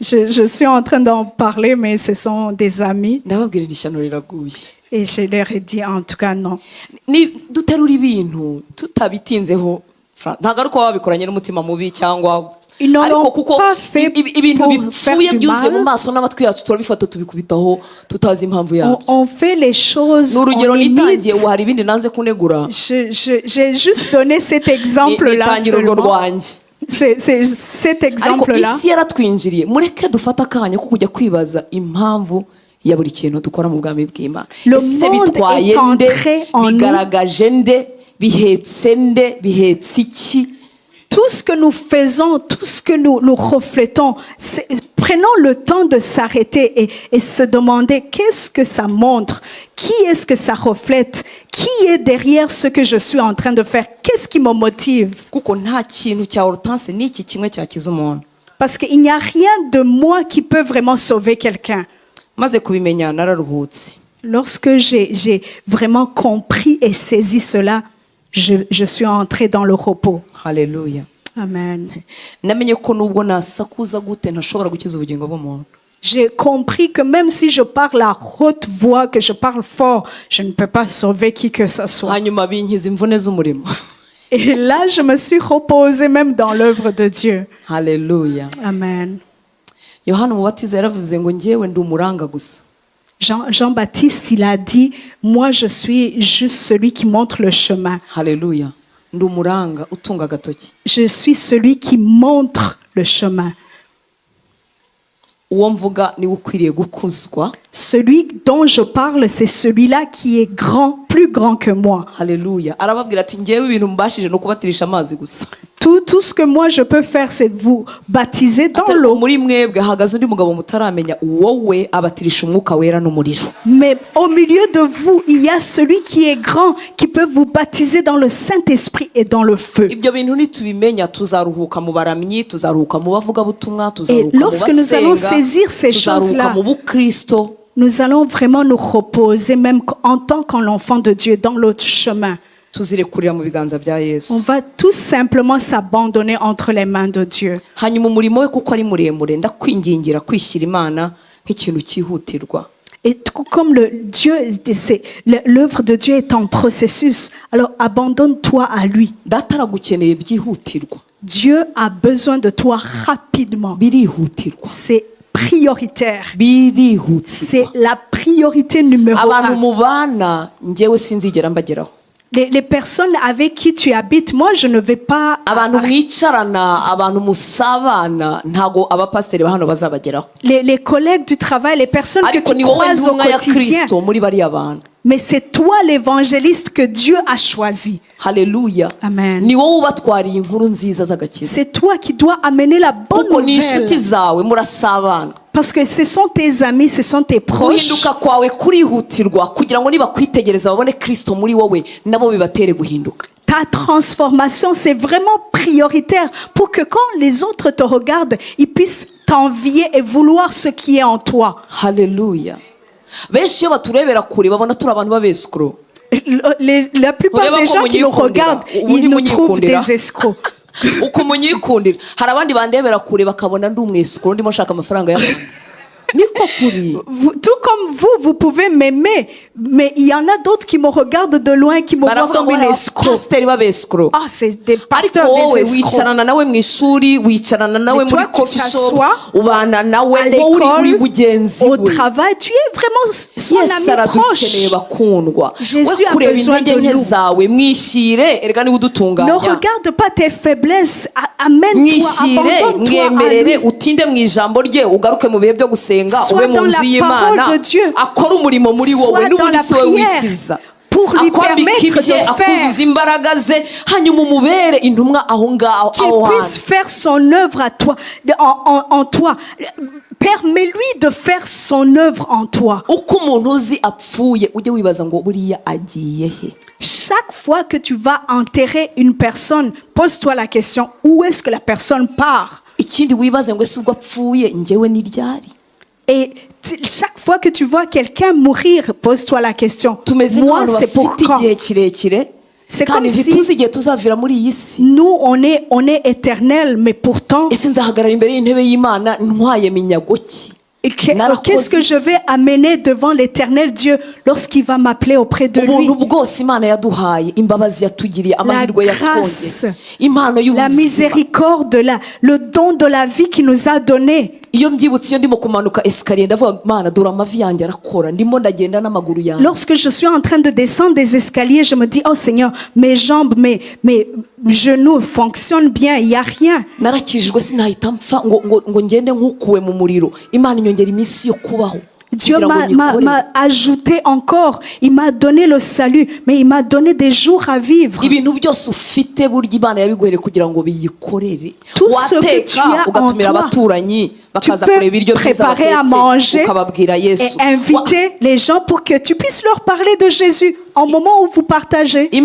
Je suis en train d'en parler, mais ce sont des amis. Et je leur ai dit en tout cas non. Ils n'ont pas fait pour faire du mal. On fait les choses, on imite. J'ai juste donné cet exemple-là seulement. C'est cet exemple-là. Le monde est entré en nous. Tout ce que nous faisons, tout ce que nous reflétons, prenons le temps de s'arrêter et se demander qu'est-ce que ça montre, qui est-ce que ça reflète, qui est derrière ce que je suis en train de faire, qu'est-ce qui me motive. Parce qu'il n'y a rien de moi qui peut vraiment sauver quelqu'un. Lorsque j'ai vraiment compris et saisi cela, je suis entrée dans le repos. Alléluia. Amen. J'ai compris que même si je parle à haute voix, que je parle fort, je ne peux pas sauver qui que ce soit. Et là, je me suis reposée même dans l'œuvre de Dieu. Alléluia. Amen. Yohana umubatiza yaravuze ngo njyewe ndi umuranga gusa. Jean-Baptiste, il a dit, moi je suis juste celui qui montre le chemin. Alléluia. Ndi umuranga utunga agatoki. Je suis celui qui montre le chemin. Uwo mvuga ni ukwiriye gukuzwa. Celui dont je parle, c'est celui-là qui est grand, plus grand que moi. Alléluia. Arababwira ati njyewe ibintu mbashije no kubatirisha amazi gusa. Tout ce que moi je peux faire, c'est de vous baptiser dans l'eau. Muri mwebwe hagaze undi mugabo mutaramenya wowe abatirisha umwuka wera n'umuriro. Mais au milieu de vous, il y a celui qui est grand, qui peut vous baptiser dans le Saint-Esprit et dans le feu. Ibyo bintu nitubimenya tuzaruhuka mu baramyi, tuzaruhuka mu bavuga butumwa, tuzaruhuka mu basenga. Et lorsque nous allons saisir ces choses-là, mu bukristo, nous allons vraiment nous reposer, même en tant qu'enfant de Dieu, dans l'autre chemin. On va tout simplement s'abandonner entre les mains de Dieu. Et comme l'œuvre de Dieu est en processus, alors abandonne-toi à lui. Dieu a besoin de toi rapidement. C'est prioritaire. C'est la priorité numéro 1. Les personnes avec qui tu habites, moi je ne vais pas. Les collègues du travail, les personnes que tu croises au quotidien. Mais c'est toi l'évangéliste que Dieu a choisi. Alléluia. Amen. C'est toi qui dois amener la bonne nouvelle. Parce que ce sont tes amis, ce sont tes proches. Ta transformation, c'est vraiment prioritaire pour que quand les autres te regardent, ils puissent t'envier et vouloir ce qui est en toi. Alléluia. La plupart des gens qui nous regardent, ils nous trouvent des escrocs. Tout comme vous pouvez m'aimer, mais il y en a d'autres qui me regardent de loin, qui me voient comme une escroc. Ah, c'est des pasteurs des escrocs. Mais toi, tu t'assois à l'école, au travail, tu es vraiment son ami proche. Jésus a besoin de nous. Ne regarde pas tes faiblesses, amène-toi, abandonne-toi à lui. Sois dans la parole de Dieu. Sois dans la prière pour lui permettre de faire qu'il puisse faire son œuvre à toi, en toi. Permets-lui de faire son œuvre en toi. Chaque fois que tu vas enterrer une personne, pose-toi la question, où est-ce que la personne part? Et chaque fois que tu vois quelqu'un mourir, pose-toi la question, moi c'est pour quand? C'est comme si nous on est éternel, mais pourtant qu'est-ce que je vais amener devant l'éternel Dieu lorsqu'il va m'appeler auprès de lui? La grâce, la miséricorde, le don de la vie qu'il nous a donné. Lorsque je suis en train de descendre des escaliers, je me dis, oh Seigneur, mes jambes, mes genoux fonctionnent bien, il n'y a rien. Dieu m'a ajouté encore, il m'a donné le salut, mais il m'a donné des jours à vivre. Tout ce que tu as en toi, tu peux préparer à manger et inviter les gens pour que tu puisses leur parler de Jésus au moment où vous partagez. Le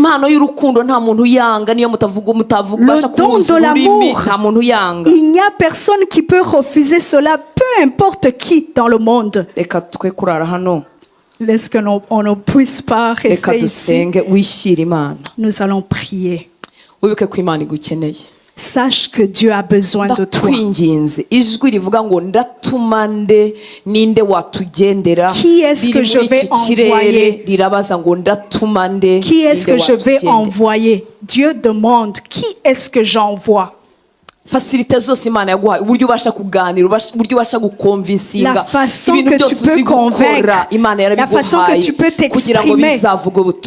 don de l'amour, il n'y a personne qui peut refuser cela, peu importe qui dans le monde. Est-ce qu'on ne puisse pas rester ici? Nous allons prier. Sache que Dieu a besoin de toi. Qui est-ce que je vais envoyer? Qui est-ce que je vais envoyer? Dieu demande, qui est-ce que j'envoie? facilité zose Imana yaguhaye, uburyo ubasha kuganira, uburyo ubasha gukonvinsinga, la façon que tu peux convaincre, la façon que tu peux t'exprimer,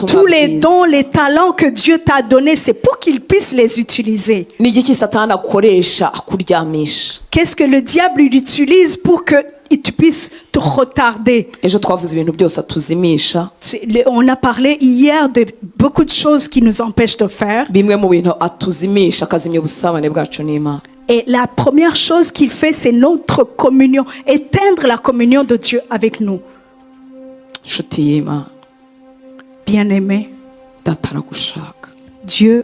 tous les dons, les talents que Dieu t'a donnés, c'est pour qu'il puisse les utiliser. Qu'est-ce que le diable utilise pour que tu puisses te retarder? On a parlé hier de beaucoup de choses qui nous empêchent de faire. Et la première chose qu'il fait, c'est notre communion, éteindre la communion de Dieu avec nous. Bien-aimé, Dieu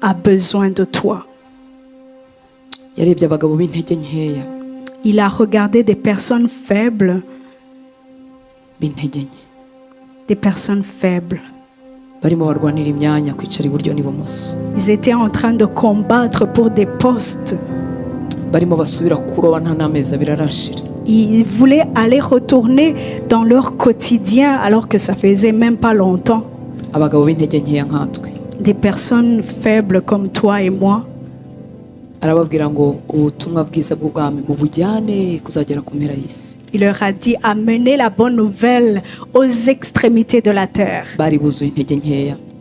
a besoin de toi. Il a regardé des personnes faibles. Des personnes faibles. Ils étaient en train de combattre pour des postes. Ils voulaient aller retourner dans leur quotidien alors que ça faisait même pas longtemps. Des personnes faibles comme toi et moi. Il leur a dit, amenez la bonne nouvelle aux extrémités de la terre.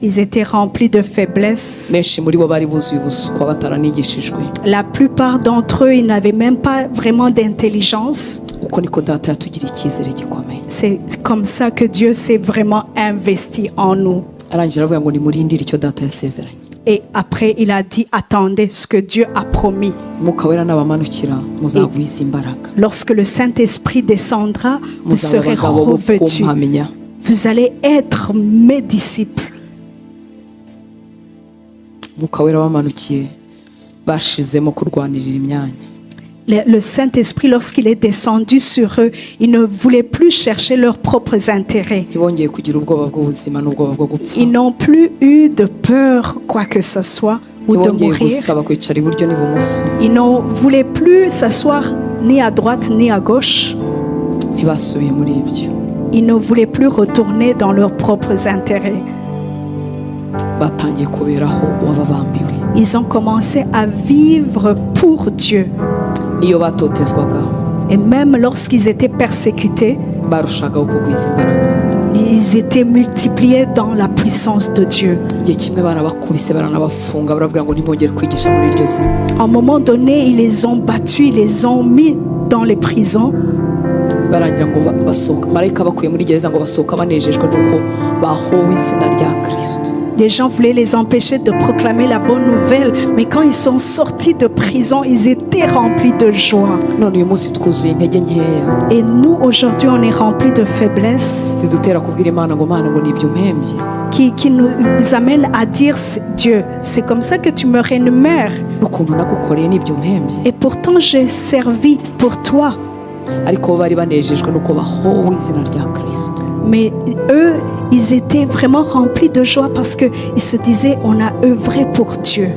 Ils étaient remplis de faiblesse. La plupart d'entre eux, ils n'avaient même pas vraiment d'intelligence. C'est comme ça que Dieu s'est vraiment investi en nous. Et après, il a dit, attendez ce que Dieu a promis. Et lorsque le Saint-Esprit descendra, vous serez revêtus. Vous allez être mes disciples. Le Saint-Esprit, lorsqu'il est descendu sur eux, il ne voulait plus chercher leurs propres intérêts. Ils n'ont plus eu de peur, quoi que ce soit, ou de mourir. Ils ne voulaient plus s'asseoir ni à droite ni à gauche. Ils ne voulaient plus retourner dans leurs propres intérêts. Ils ont commencé à vivre pour Dieu. Et même lorsqu'ils étaient persécutés, ils étaient multipliés dans la puissance de Dieu. À un moment donné, ils les ont battus, ils les ont mis dans les prisons. Les gens voulaient les empêcher de proclamer la bonne nouvelle, mais quand ils sont sortis de prison, ils étaient remplis de joie. Et nous, aujourd'hui, on est remplis de faiblesse qui nous amènent à dire, Dieu, c'est comme ça que tu me rémunères. Et pourtant, j'ai servi pour toi. Mais eux, ils étaient vraiment remplis de joie parce qu'ils se disaient, on a œuvré pour Dieu.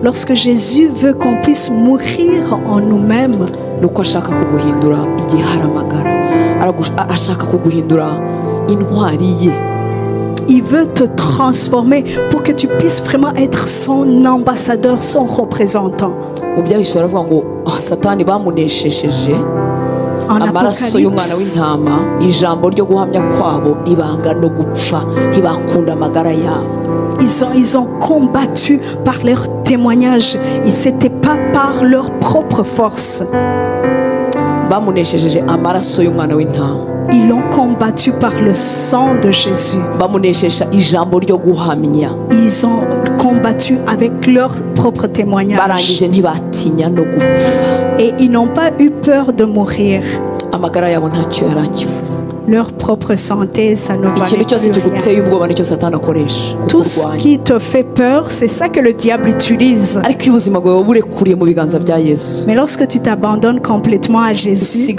Lorsque Jésus veut qu'on puisse mourir en nous-mêmes, il veut te transformer pour que tu puisses vraiment être son ambassadeur, son représentant. En Apocalypse, ils ont combattu par leur témoignage. C'était pas par leur propre force. Ils l'ont combattu par le sang de Jésus. Ils ont combattu avec leur propre témoignage. Et ils n'ont pas eu peur de mourir. Leur propre santé, ça ne valait plus rien. Tout ce qui te fait peur, c'est ça que le diable utilise. Mais lorsque tu t'abandonnes complètement à Jésus,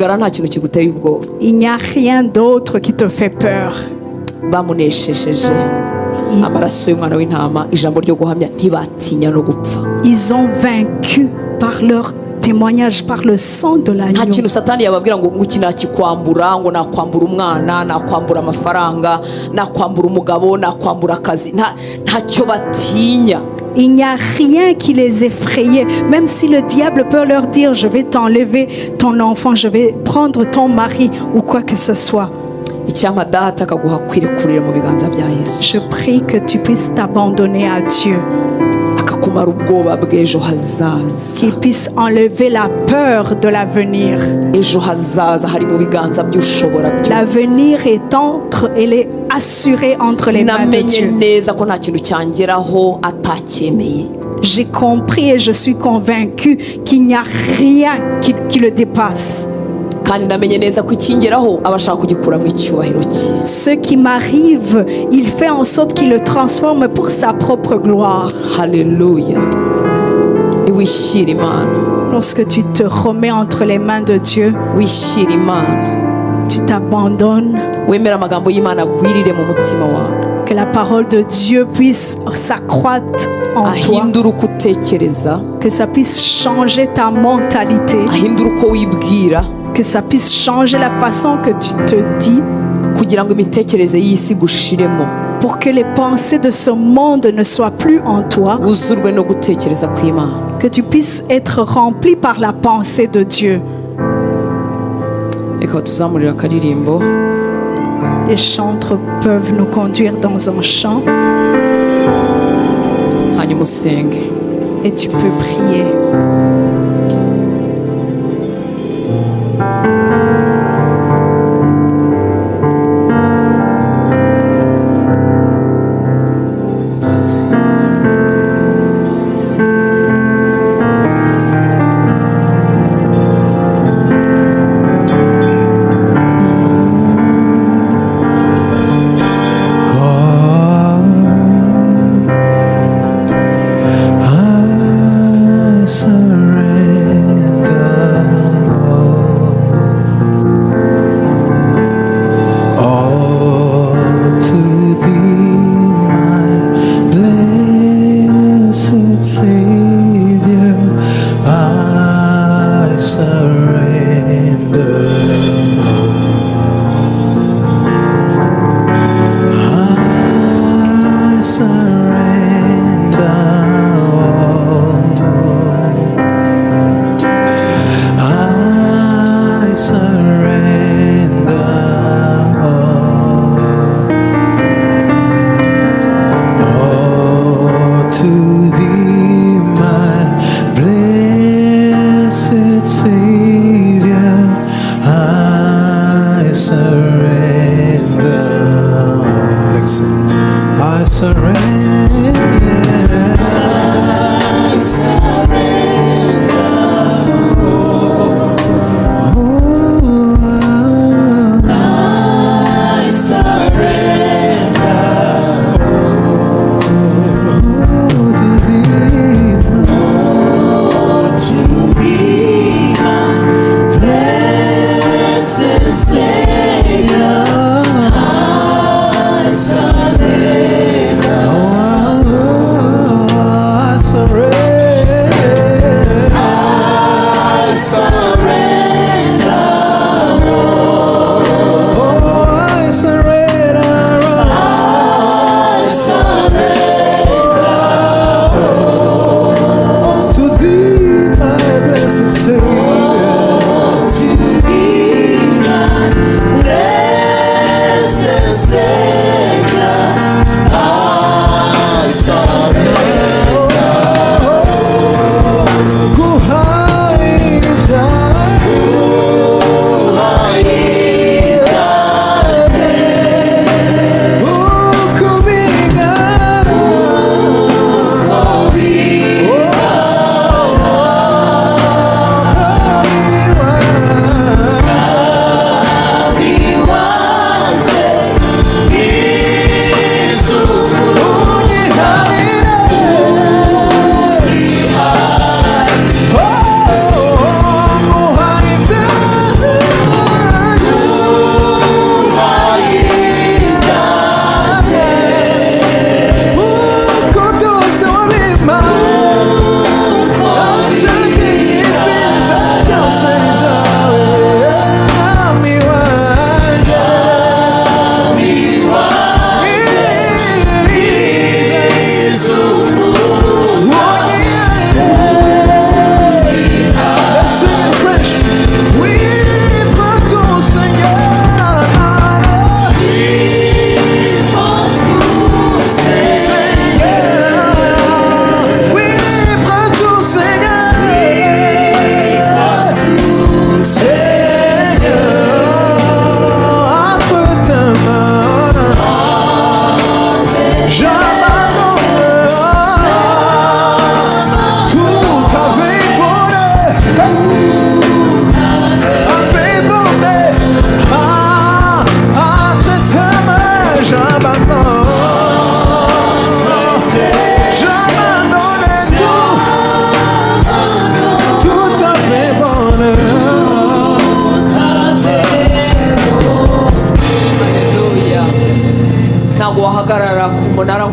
il n'y a rien d'autre qui te fait peur. Ils ont vaincu par leur témoignage par le sang de nta l'agneau. kintu satani yababwira ngo iki nakikwambura, ngo nakwambura umwana, nakwambura amafaranga, nakwambura umugabo, nakwambura akazi. Ntacyo batinya. Il n'y a rien qui les effrayait. Même si le diable peut leur dire, je vais t'enlever ton enfant, je vais prendre ton mari ou quoi que ce soit. Je prie que tu puisses t'abandonner à Dieu. Qu'il puisse enlever la peur de l'avenir. L'avenir elle est assurée entre les mains de Dieu. J'ai compris et je suis convaincu qu'il n'y a rien qui le dépasse. Ce qui m'arrive, il fait en sorte qu'il le transforme pour sa propre gloire. Alléluia. Lorsque tu te remets entre les mains de Dieu, tu t'abandonnes. Que la parole de Dieu puisse s'accroître en toi. Que ça puisse changer ta mentalité. Que ça puisse changer la façon que tu te dis. Pour que les pensées de ce monde ne soient plus en toi. Que tu puisses être rempli par la pensée de Dieu. Les chantres peuvent nous conduire dans un chant. Et tu peux prier. Surrender.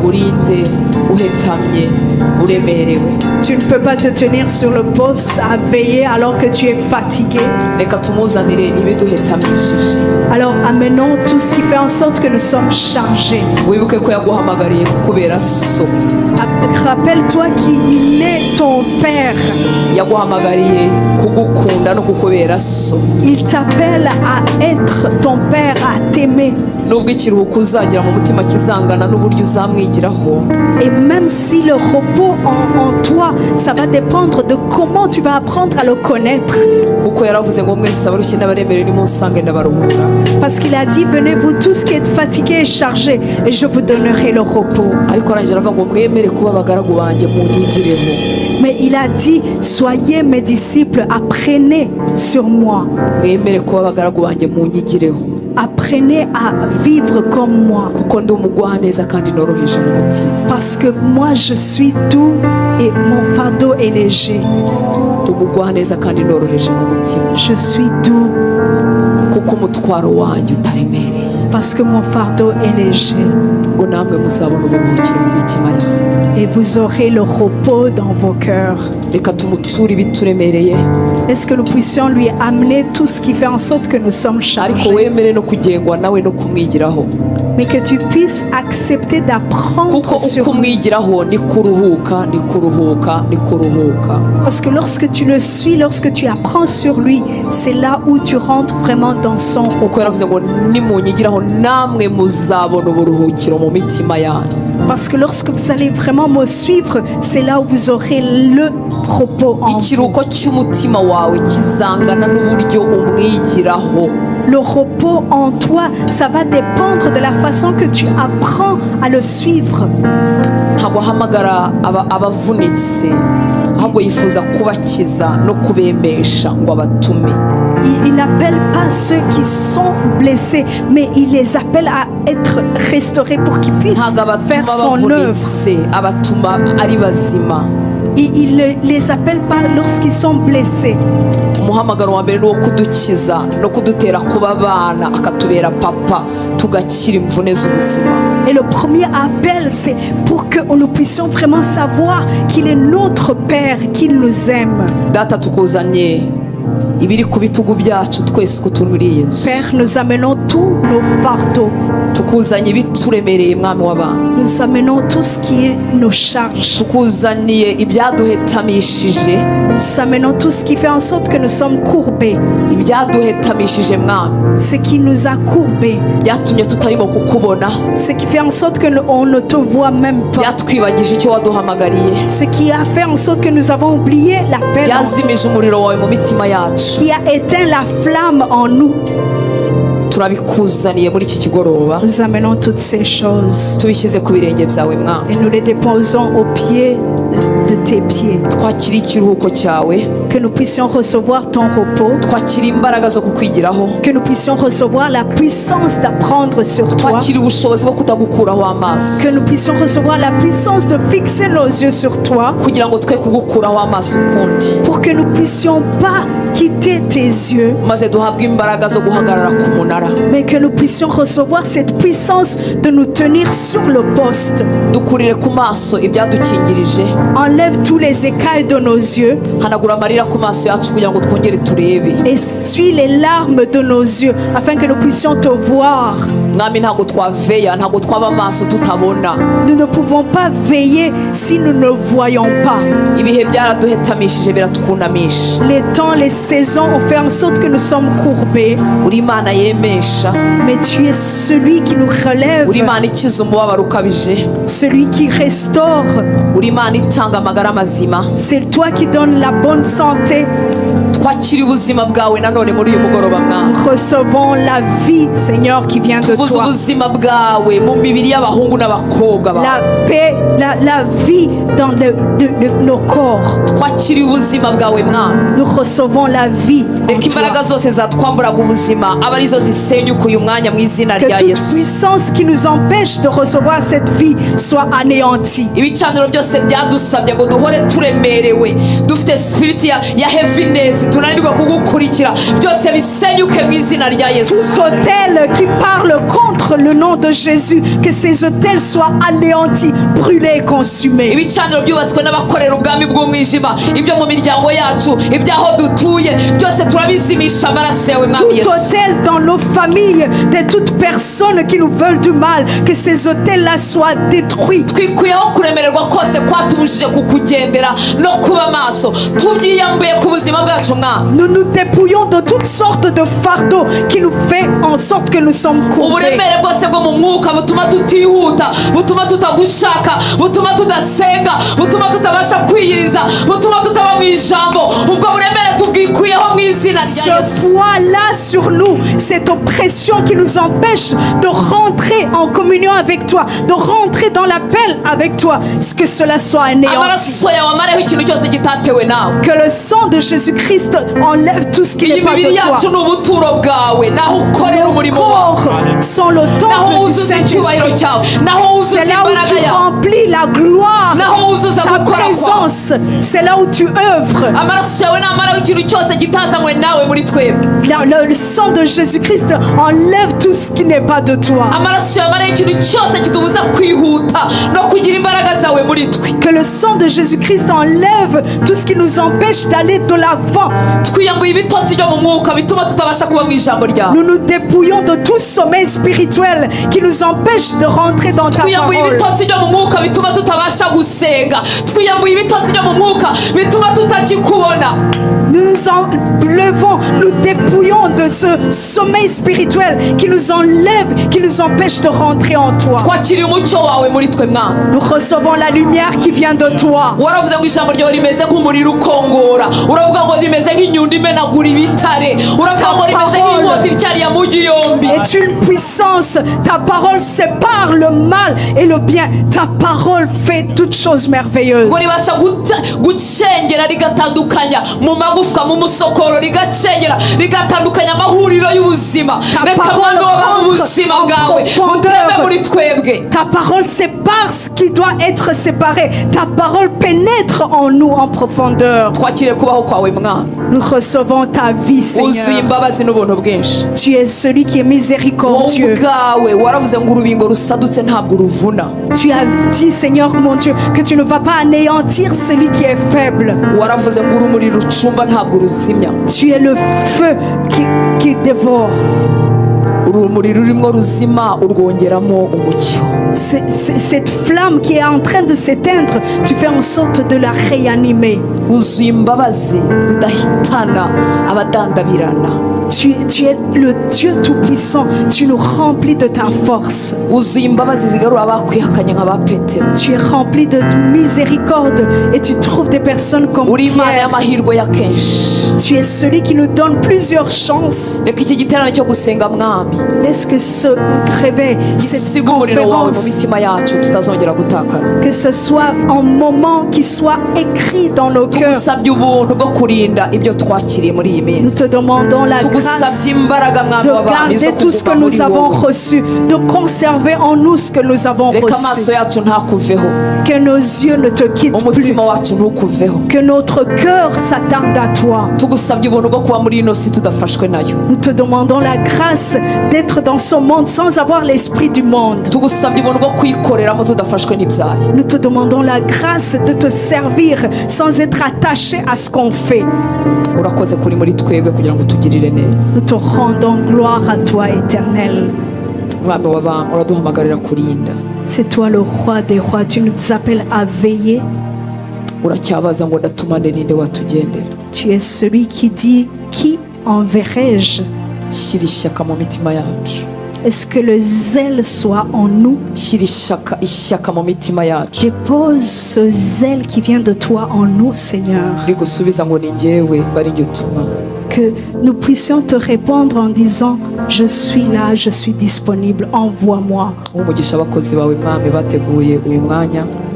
urinde uhetamye uremerewe. Tu ne peux pas te tenir sur le poste à veiller alors que tu es fatigué. Reka tumuzanire ibiduhetamishije. Alors amenons tout ce qui fait en sorte que nous sommes chargés. Wibuke ko yaguhamagariye kukubera so. Rappelle-toi qu'il est ton père. Yaguhamagariye kugukunda no kukubera so. Il t'appelle à être ton père, à t'aimer. Nubwo ikiruhuko uzagira mu mutima kizangana n'uburyo uzamwigiraho. Et même si le repos en toi, ça va dépendre de comment tu vas apprendre à le connaître. Kuko yaravuze ngo mwese abarushye n'abaremerewe nimunsange ndabaruhura. Parce qu'il a dit, venez vous tous qui êtes fatigués et chargés, et je vous donnerai le repos. Ariko arangije aravuga ngo mwemere kuba abagaragu banjye munyigireho. Mais il a dit, soyez mes disciples, apprenez sur moi. Mwemere kuba abagaragu banjye munyigireho. Apprenez à vivre comme moi. Kuko ndi umugwaneza kandi noroheje mu mutima. Parce que moi je suis doux et mon fardeau est léger. Ndi umugwaneza kandi noroheje mu mutima. Je suis doux. Kuko umutwaro wanjye utaremereye. Parce que mon fardeau est léger. Ngo namwe muzabona uburuhukiro mu mitima yanyu. Et vous aurez le repos dans vos cœurs. Reka tumuture ibituremereye. Est-ce que nous puissions lui amener tout ce qui fait en sorte que nous sommes chargés? Ariko wemere no kugengwa nawe no kumwigiraho. Mais que tu puisses accepter d'apprendre sur lui. Parce que lorsque tu le suis, lorsque tu apprends sur lui, c'est là où tu rentres vraiment dans son repos. Parce que lorsque vous allez vraiment me suivre, c'est là où vous aurez le repos en vous. Le repos en toi, ça va dépendre de la façon que tu apprends à le suivre. Il n'appelle pas ceux qui sont blessés, mais il les appelle à être restaurés pour qu'ils puissent faire son œuvre. Il ne les appelle pas lorsqu'ils sont blessés. Et le premier appel, c'est pour que nous puissions vraiment savoir qu'il est notre Père, qu'il nous aime. Père, nous amenons tous nos fardeaux. Nous amenons tout ce qui nous charge. Nous amenons tout ce qui fait en sorte que nous sommes courbés. Ce qui nous a courbés. Ce qui fait en sorte qu'on ne te voit même pas. Ce qui a fait en sorte que nous avons oublié l'appel. Qui a éteint la flamme en nous. Nous amenons toutes ces choses et nous les déposons aux pieds de tes pieds. Que nous puissions recevoir ton repos. Que nous puissions recevoir la puissance d'apprendre sur toi. Que nous puissions recevoir la puissance de fixer nos yeux sur toi. Pour que nous puissions pas quitter tes yeux, mais que nous puissions recevoir cette puissance de nous tenir sur le poste. Enlève tous les écailles de nos yeux. Essuie les larmes de nos yeux afin que nous puissions te voir. Nous ne pouvons pas veiller si nous ne voyons pas. Les temps, les saisons ont fait en sorte que nous sommes courbés. Mais tu es celui qui nous relève, celui qui restaure. C'est toi qui donnes la bonne santé. Nous recevons la vie, Seigneur, qui vient de toi. La paix, la vie dans nos corps. Nous recevons la vie en toi. Que toute puissance qui nous empêche de recevoir cette vie soit anéantie. tunanirwa kugukurikira byose bisenyuke mu izina rya Yesu. Tout autel qui parle contre le nom de Jésus, que ces autels soient anéantis, brûlés et consumés. Ibicaniro byubatswe n'abakorera ubwami bw'umwijima, ibyo mu miryango yacu, ibyaho dutuye, byose turabizimisha amaraso yawe mwami Yesu. Tout autel dans nos familles, de toute personne qui nous veulent du mal, que ces autels-là soient détruits. Twikuyeho kuremererwa kose kwatubujije kukugendera no kuba maso, tubyiyambuye ku buzima bwacu mwami. Nous nous dépouillons de toutes sortes de fardeaux qui nous fait en sorte que nous sommes courbés. Uburemere bwose bwo mu mwuka butuma tutihuta, butuma tutagushaka, butuma tudasenga, butuma tutabasha kwiyiriza, butuma tutaba mu ijambo, ubwo buremere tubwikuyeho mu izina rya Yesu. Ce poids-là sur nous, cette oppression qui nous empêche de rentrer en communion avec toi, de rentrer dans l'appel avec toi, que cela soit anéanti. Que le sang de Jésus-Christ enlève tout ce qui n'est pas de toi. Nos corps sont le temple du Saint-Esprit. C'est là où tu remplis la gloire, ta présence. C'est là où tu œuvres. Le sang de Jésus-Christ enlève tout ce qui n'est pas de toi. Que le sang de Jésus-Christ enlève tout ce qui nous empêche d'aller de l'avant. Nous nous dépouillons de tout sommeil spirituel qui nous empêche de rentrer dans ta parole. Nous nous enlevons, nous dépouillons de ce sommeil spirituel qui nous enlève, qui nous empêche de rentrer en toi. Nous recevons la lumière qui vient de toi. Est une puissance. Ta parole sépare le mal et le bien. Ta parole fait toutes choses merveilleuses. Ta parole sépare ce qui doit être séparé. Ta parole pénètre en nous en profondeur. Nous recevons ta vie, Seigneur. Tu es celui qui est miséricordieux. Tu as dit, Seigneur mon Dieu, que tu ne vas pas anéantir celui qui est faible. Tu es le feu qui dévore. Cette flamme qui est en train de s'éteindre, tu fais en sorte de la réanimer. Tu es le Dieu Tout-Puissant. Tu nous remplis de ta force. Tu es rempli de miséricorde et tu trouves des personnes comme Pierre. Tu es celui qui nous donne plusieurs chances. Laisse que ce réveil, cette conférence, que ce soit un moment qui soit écrit dans nos cœurs. Nous te demandons la grâce de garder tout ce que nous avons reçu, de conserver en nous ce que nous avons reçu. Que nos yeux ne te quittent plus, que notre cœur s'attarde à toi. Nous te demandons la grâce d'être dans ce monde sans avoir l'esprit du monde. Nous te demandons la grâce de te servir sans être attaché à ce qu'on fait. Nous te rendons gloire à toi, Éternel. C'est toi le roi des rois. Tu nous appelles à veiller. Tu es celui qui dit, qui enverrai-je? Est-ce que le zèle soit en nous? Dépose ce zèle qui vient de toi en nous, Seigneur. Que nous puissions te répondre en disant, je suis là, je suis disponible, envoie-moi.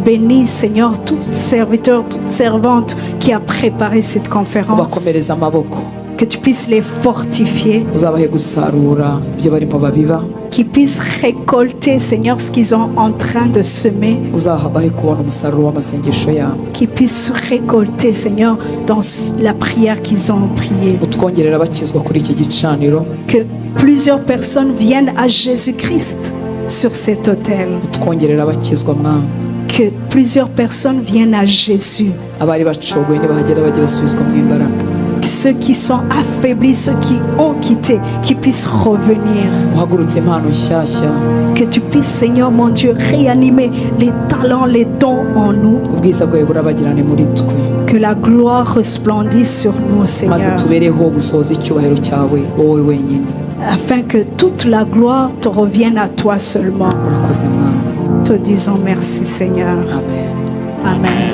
Bénis, Seigneur, tout serviteur, toute servante qui a préparé cette conférence. Que tu puisses les fortifier. Uzabahe gusarura ibyo barimo babiba. Qu'ils puissent récolter, Seigneur, ce qu'ils sont en train de semer. Uzabahe kubona umusaruro w'amasengesho yabo. Qu'ils puissent récolter, Seigneur, dans la prière qu'ils ont priée. Utwongerera bakizwa kuri iki gicaniro. Que plusieurs personnes viennent à Jésus-Christ sur cet autel. Utwongerera bakizwa mwana. Que plusieurs personnes viennent à Jésus. Abari bacogoye nibahagera bajye basubizwa mu imbaraga. Ceux qui sont affaiblis, ceux qui ont quitté, qui puissent revenir. Que tu puisses, Seigneur mon Dieu, réanimer les talents, les dons en nous. Que la gloire resplendisse sur nous, Seigneur. Afin que toute la gloire te revienne à toi seulement. Te disons merci, Seigneur. Amen. Amen.